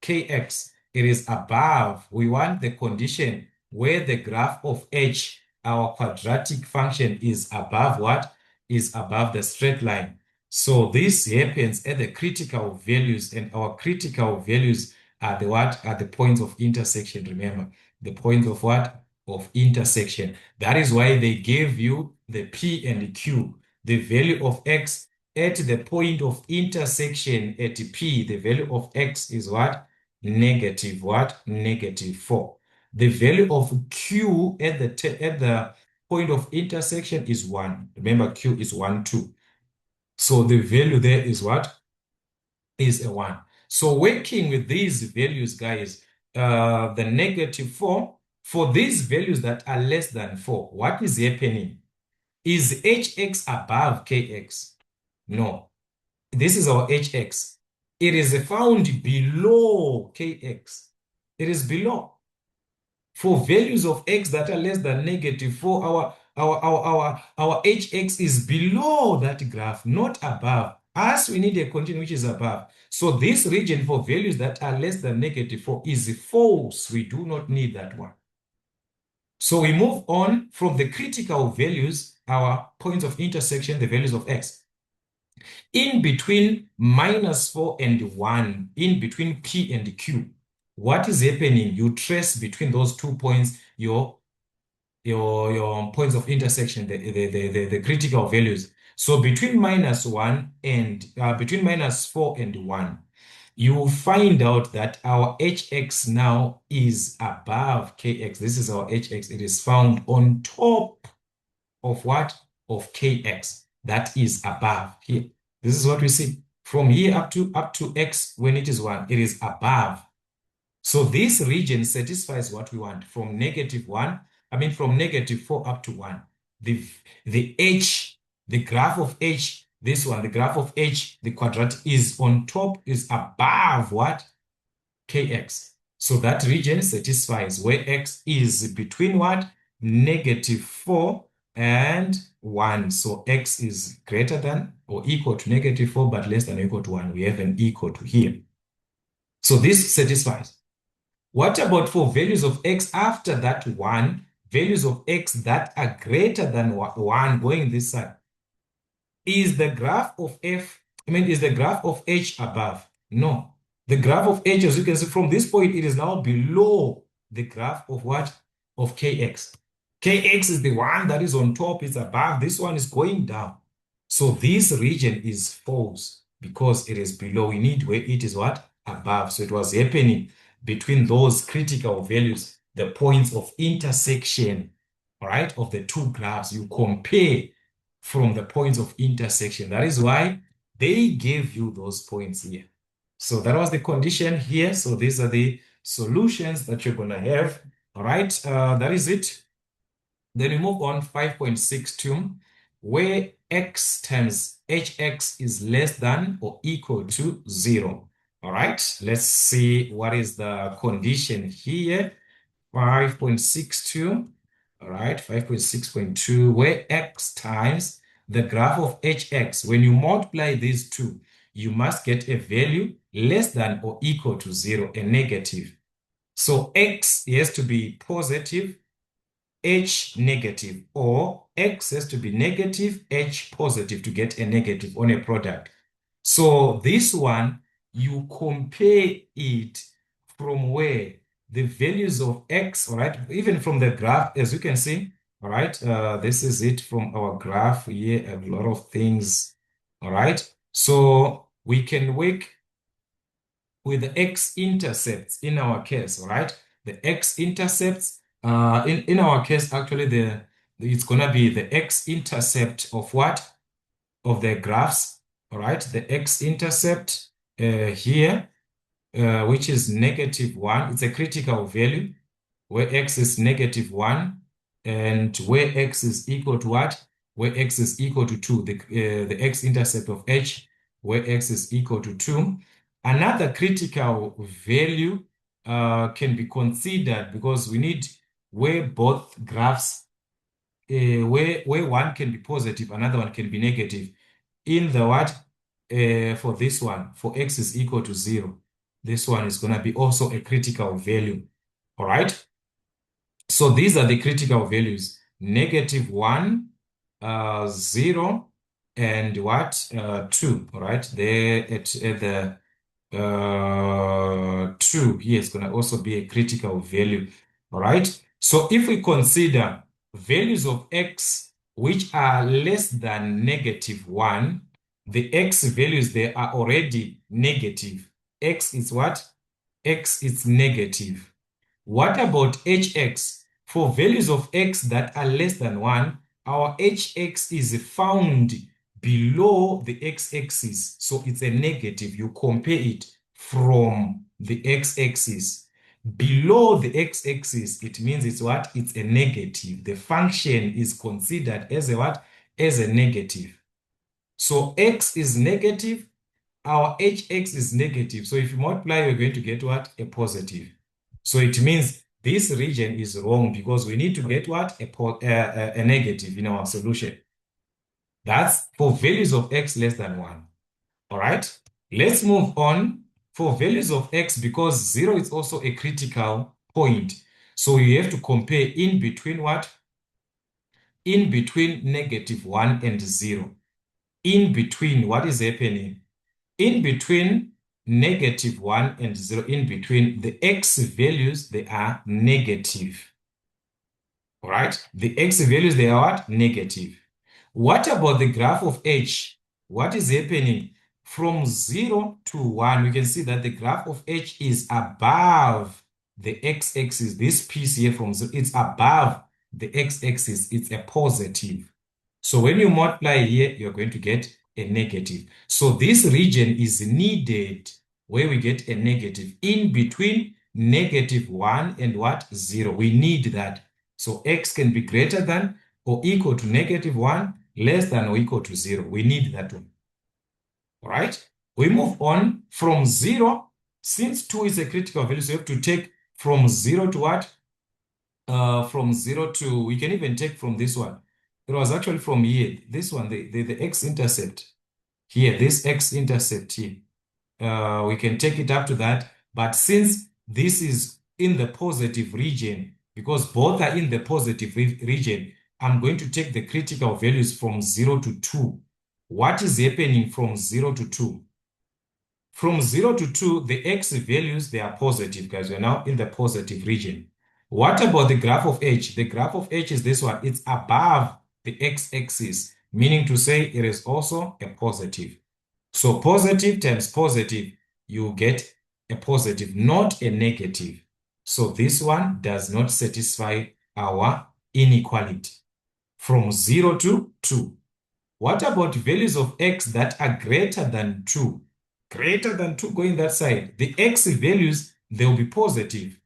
kx, it is above. We want the condition where the graph of h, our quadratic function, is above what? Is above the straight line. So this happens at the critical values, and our critical values are the what? Are the points of intersection. Remember, the point of what? Of intersection. That is why they gave you the P and the Q, the value of x at the point of intersection at P. The value of x is what? Negative what? Negative 4. The value of Q at the point of intersection is 1. Remember, Q is 1, 2. So the value there is what? Is a 1. So working with these values, guys, the negative 4, for these values that are less than 4, what is happening? Is hx above kx? No. This is our hx. It is found below kx. It is below. For values of x that are less than negative 4, our hx is below that graph, not above. As we need a condition which is above. So this region for values that are less than negative 4 is false. We do not need that one. So we move on from the critical values, our points of intersection, the values of x. In between minus 4 and 1, in between P and Q, what is happening? You trace between those 2 points your points of intersection, the critical values. So between minus 1 and between minus 4 and 1, you find out that our hx now is above kx. This is our hx. It is found on top of what? Of kx. That is above here. This is what we see. From here up to x, when it is 1, it is above. So this region satisfies what we want from negative 1, from negative 4 up to 1. The h, the graph of h, this one, the graph of h, the quadratic is on top, is above what? Kx. So that region satisfies where x is between what? Negative 4 and 1. So x is greater than or equal to negative 4, but less than or equal to 1. We have an equal to here. So this satisfies. What about for values of x after that 1? Values of x that are greater than 1 going this side. Is the graph of is the graph of h above? No. The graph of h, as you can see from this point, it is now below the graph of what? Of kx. Kx is the one that is on top, it's above. This one is going down. So this region is false because it is below. We need where it is what? Above. So it was happening between those critical values, the points of intersection, all right, of the two graphs. You compare from the points of intersection. That is why they gave you those points here. So that was the condition here. So these are the solutions that you're going to have. All right, that is it. Then we move on 5.62, where x times hx is less than or equal to 0. All right, let's see what is the condition here. 5.62, all right, 5.6.2, where x times the graph of hx. When you multiply these two, you must get a value less than or equal to 0, a negative. So x has to be positive, h negative, or x has to be negative, h positive to get a negative on a product. So this one, you compare it from where the values of x, all right, even from the graph, as you can see, all right, this is it from our graph here, a lot of things, all right. So we can work with the x-intercepts in our case, all right? The x-intercepts, in our case, actually, it's gonna be the x-intercept of what? Of the graphs, all right? The x-intercept here, which is -1. It's a critical value where x is -1 and where x is equal to what? Where x is equal to 2, the x-intercept of h, where x is equal to 2. Another critical value can be considered because we need where both graphs, where one can be positive, another one can be negative. In the what? For this one, for x is equal to 0, this one is going to be also a critical value. All right? So these are the critical values: -1, 0, and what? 2. All right? There at the 2 here is going to also be a critical value. All right? So if we consider values of x which are less than -1, the x values, they are already negative. X is what? X is negative. What about hx? For values of x that are less than 1, our hx is found below the x-axis. So it's a negative. You compare it from the x-axis. Below the x-axis, it means it's what? It's a negative. The function is considered as a what? As a negative. So x is negative, our hx is negative. So if you multiply, you're going to get what? A positive. So it means this region is wrong because we need to get what? A negative in our solution. That's for values of x less than 1. All right? Let's move on. For values of x, because 0 is also a critical point. So you have to compare in between what? In between -1 and 0. In between, what is happening? In between -1 and 0, in between the x values, they are negative. All right? The x values, they are what? Negative. What about the graph of h? What is happening? From 0 to 1, we can see that the graph of h is above the x-axis. This piece here from 0, it's above the x-axis. It's a positive. So when you multiply here, you're going to get a negative. So this region is needed where we get a negative in between -1 and what? 0. We need that. So x can be greater than or equal to -1, less than or equal to 0. We need that one. All right? We move on from 0. Since 2 is a critical value, so you have to take from 0 to what? From 0 to, we can even take from this one. It was actually from here, this one, the x-intercept here, this x-intercept here. We can take it up to that. But since this is in the positive region, because both are in the positive region, I'm going to take the critical values from 0 to 2. What is happening from 0 to 2? From 0 to 2, the x values, they are positive, guys. We're now in the positive region. What about the graph of h? The graph of h is this one. It's above the x-axis, meaning to say it is also a positive. So positive times positive, you get a positive, not a negative. So this one does not satisfy our inequality. From 0 to 2. What about values of x that are greater than 2? Greater than 2 going that side. The x values, they'll be positive.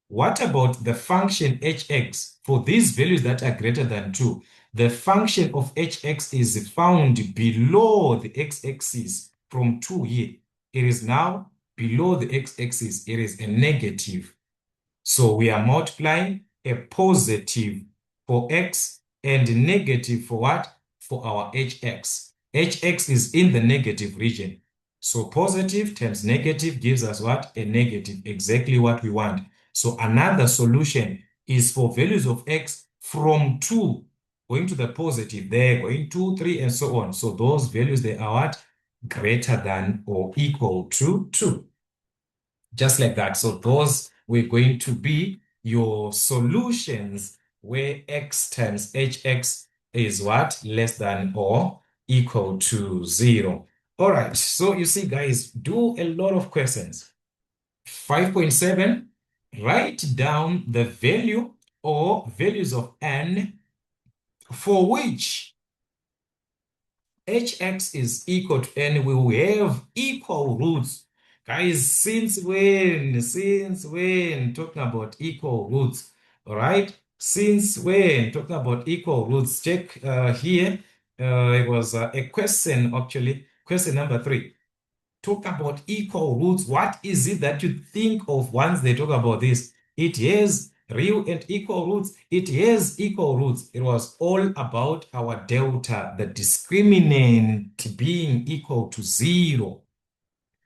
What about the function hx? For these values that are greater than 2, the function of hx is found below the x-axis. From 2 here, it is now below the x-axis. It is a negative. So we are multiplying a positive for x and negative for what? For our hx. Hx is in the negative region. So positive times negative gives us what? A negative, exactly what we want. So another solution is for values of x from 2 going to the positive, there going 2, 3, and so on. So those values, they are what? Greater than or equal to 2. Just like that. So those were going to be your solutions where x times hx is what? Less than or equal to 0. All right. So you see, guys, do a lot of questions. 5.7, write down the value or values of n for which hx is equal to n, we will have equal roots. Guys, since when? Since when? Talking about equal roots. All right? Since when? Talking about equal roots. Check here. It was a question, actually. Question number 3. Talk about equal roots. What is it that you think of once they talk about this? It has real and equal roots. It has equal roots. It was all about our delta, the discriminant being equal to 0.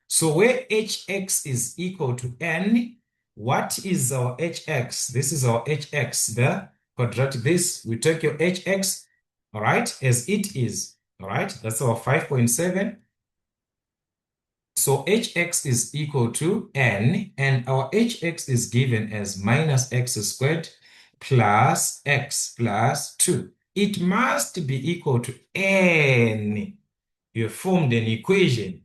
So where hx is equal to n, what is our hx? This is our hx, the quadratic. This, we take your hx, all right, as it is. All right, that's our 5.7. So hx is equal to n, and our hx is given as minus x squared plus x plus 2. It must be equal to n. You have formed an equation.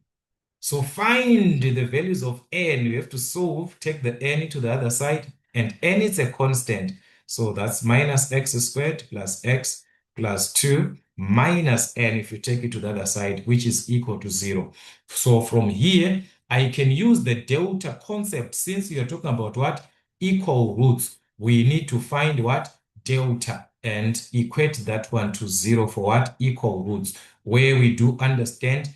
So find the values of n. You have to solve, take the n to the other side, and n is a constant. So that's minus x squared plus x plus 2 minus n if you take it to the other side, which is equal to 0. So from here, I can use the delta concept. Since you're talking about what? Equal roots. We need to find what? Delta and equate that one to 0 for what? Equal roots. Where we do understand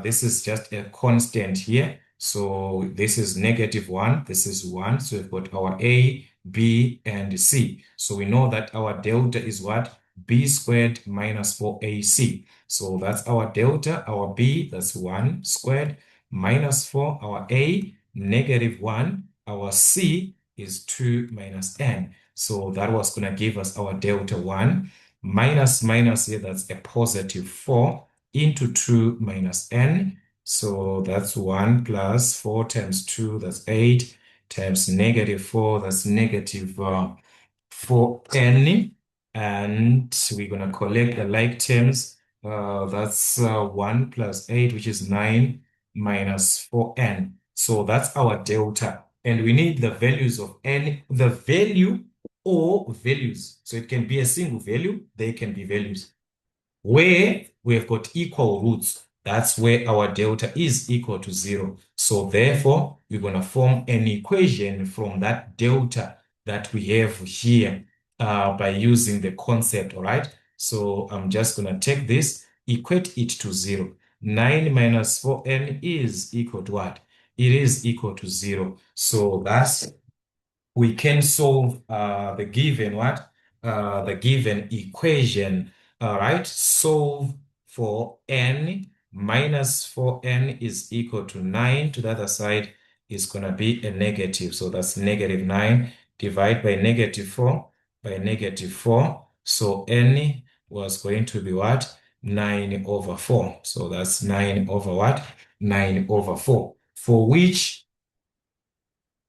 this is just a constant here. So this is -1, this is 1. So we've got our A, B, and C. So we know that our delta is what? B squared minus 4AC. So that's our delta, our B, that's 1 squared minus 4, our A, -1, our C is 2 minus n. So that was going to give us our delta 1 minus minus here, that's a positive 4 into 2 minus n. So that's 1 plus 4 times 2, that's 8, times -4, that's negative 4n. And we're going to collect the like terms. That's 1 plus 8, which is 9, minus 4n. So that's our delta. And we need the values of n, the value or values. So it can be a single value, they can be values. Where we have got equal roots, that's where our delta is equal to 0. So therefore, we're going to form an equation from that delta that we have here by using the concept, all right? So I'm just going to take this, equate it to 0. 9 minus 4n is equal to what? It is equal to 0. So that's we can solve the given what? The given equation. All right, solve for n minus 4n is equal to 9. To the other side is going to be a negative. So that's -9. Divide by -4 by -4. So n was going to be what? 9 over 4. So that's 9 over what? 9 over 4. For which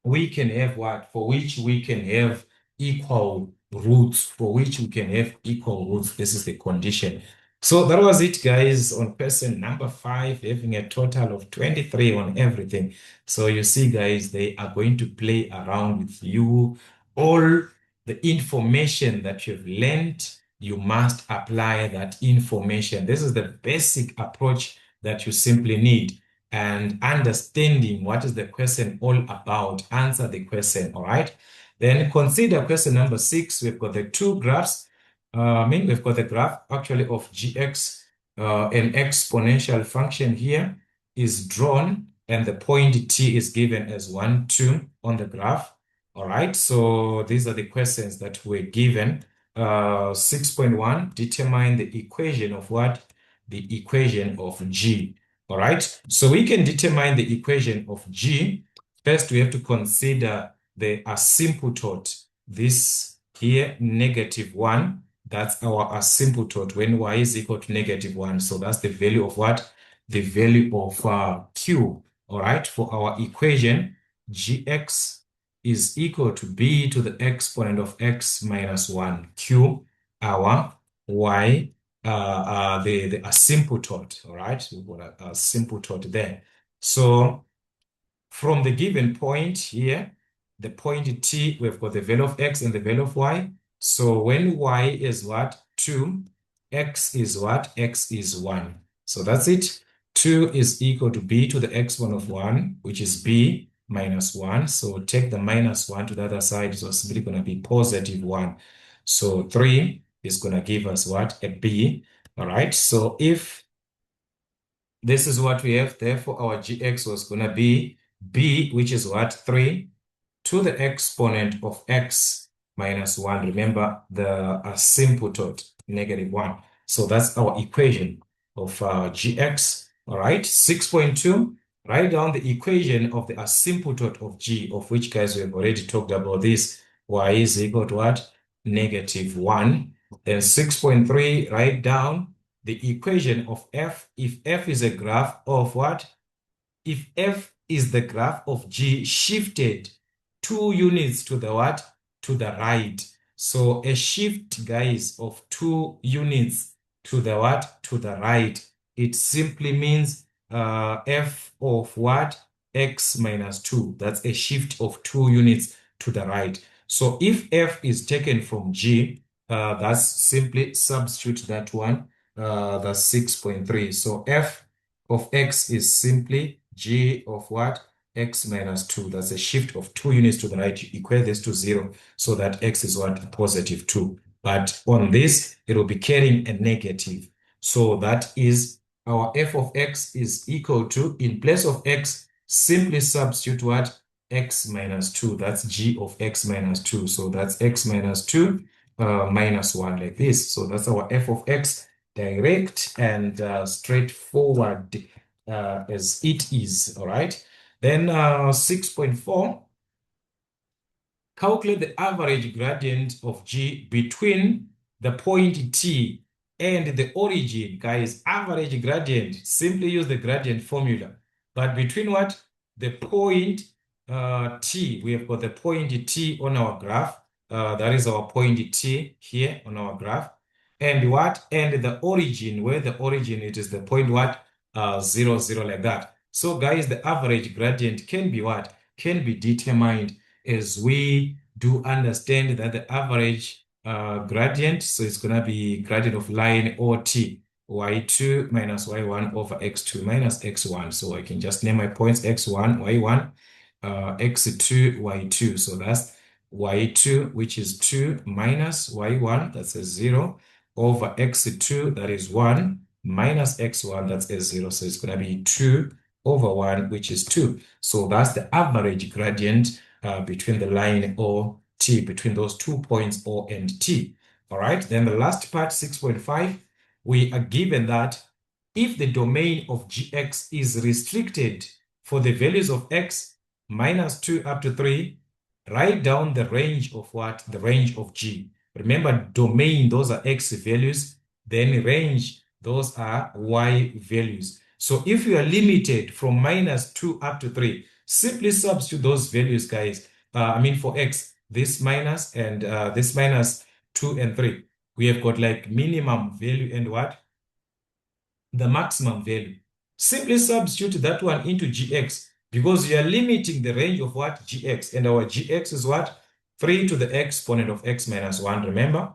we can have what? For which we can have equal roots. For which we can have equal roots. This is the condition. So that was it, guys, on person number 5, having a total of 23 on everything. So you see, guys, they are going to play around with you. All the information that you've learned, you must apply that information. This is the basic approach that you simply need, and understanding what is the question all about. Answer the question, all right? Then consider question number 6. We've got the two graphs. We've got the graph actually of gx, an exponential function here is drawn, and the point t is given as 1, 2 on the graph. All right, so these are the questions that were given. 6.1, determine the equation of what? The equation of G. All right, so we can determine the equation of G. First, we have to consider the asymptote. This here, -1, that's our asymptote when y is equal to -1. So that's the value of what? The value of Q. All right, for our equation, Gx is equal to b to the exponent of x minus 1 q, our y, the asymptote. All right, we've got a asymptote there. So from the given point here, the point t, we've got the value of x and the value of y. So when y is what? 2, x is what? X is 1. So that's it. 2 is equal to b to the exponent of 1, which is b minus 1. So take the minus 1 to the other side. So it's simply going to be positive 1. So 3 is going to give us what? A b. All right. So if this is what we have, therefore our gx was going to be b, which is what? 3 to the exponent of x minus 1. Remember the asymptote, -1. So that's our equation of gx. All right, 6.2, write down the equation of the asymptote of g, of which, guys, we have already talked about this. Y is equal to what? -1. Then 6.3, write down the equation of f if f is a graph of what? If f is the graph of G shifted 2 units to the what? To the right. So a shift, guys, of 2 units to the what? To the right. It simply means f of what? X minus 2. That's a shift of 2 units to the right. So if f is taken from G, that's simply substitute that one. That's 6.3. So f of x is simply g of what? X minus 2. That's a shift of 2 units to the right. You equate this to 0 so that x is what? Positive 2. But on this, it will be carrying a negative. So that is our f of x is equal to, in place of x, simply substitute what? X minus 2. That's g of x minus 2. So that's x minus 2 minus 1 like this. So that's our f of x, direct and straightforward as it is. All right. Then 6.4, calculate the average gradient of G between the point T and the origin. Guys, average gradient, simply use the gradient formula. But between what? The point T, we have got the point T on our graph. That is our point T here on our graph. And what? And the origin, where the origin, it is the point what? 0, 0, like that. So guys, the average gradient can be what? Can be determined as we do understand that the average gradient, so it's going to be gradient of line OT, y2 minus y1 over x2 minus x1. So I can just name my points x1, y1, x2, y2. So that's y2, which is 2 minus y1, that's a 0, over x2, that is 1, minus x1, that's a 0. So it's going to be 2 over 1, which is 2. So that's the average gradient between the line O, T, between those 2 points O and T. All right, then the last part, 6.5, we are given that if the domain of Gx is restricted for the values of x minus 2 up to 3, write down the range of what? The range of G. Remember, domain, those are x values, then range, those are y values. So if you are limited from minus 2 up to 3, simply substitute those values, guys. For x, this minus and this minus 2 and 3. We have got like minimum value and what? The maximum value. Simply substitute that one into Gx because you are limiting the range of what? Gx. And our Gx is what? 3 to the exponent of x minus 1, remember?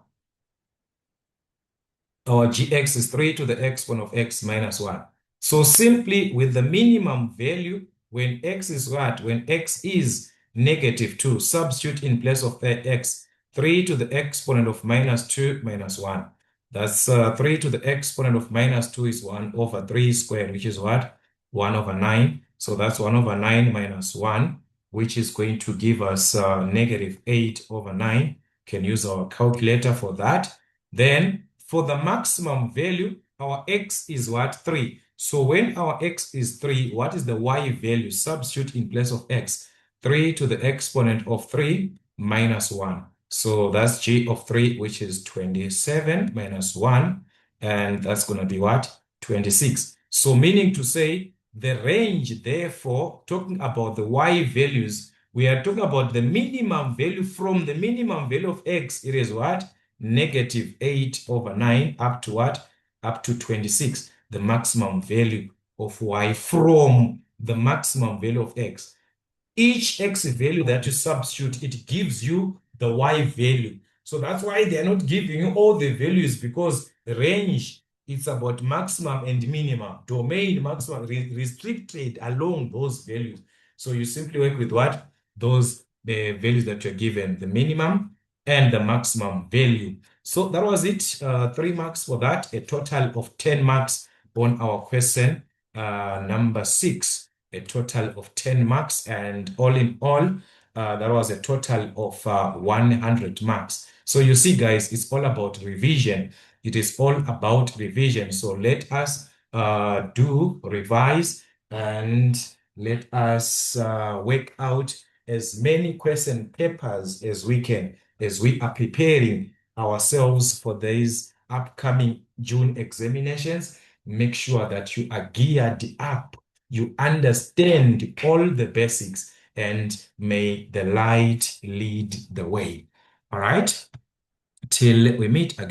Our Gx is 3 to the exponent of x minus 1. So simply with the minimum value, when x is what? When x is -2, substitute in place of x, 3 to the exponent of minus 2 minus 1. That's 3 to the exponent of minus 2 is 1 over 3 squared, which is what? 1 over 9. So that's 1 over 9 minus 1. which is going to give us negative 8 over 9. Can use our calculator for that. Then for the maximum value, our x is what? 3. So when our x is 3, what is the y value? Substitute in place of x. 3 to the exponent of 3 minus 1. So that's g of 3, which is 27 minus 1. And that's going to be what? 26. So meaning to say the range, therefore, talking about the y values, we are talking about the minimum value. From the minimum value of x, it is what? Negative 8 over 9 up to what? Up to 26, the maximum value of y from the maximum value of x. Each x value that you substitute, it gives you the y value. So that's why they're not giving you all the values, because range, it's about maximum and minimum. Domain, maximum, restricted along those values. So you simply work with what? Those values that you're given, the minimum and the maximum value. So that was it. 3 marks for that, a total of 10 marks on our question number 6. A total of 10 marks, and all in all, that was a total of 100 marks. So you see, guys, it's all about revision. It is all about revision. So let us revise, and let us work out as many question papers as we can, as we are preparing ourselves for these upcoming June examinations. Make sure that you are geared up, you understand all the basics, and may the light lead the way. All right, till we meet again.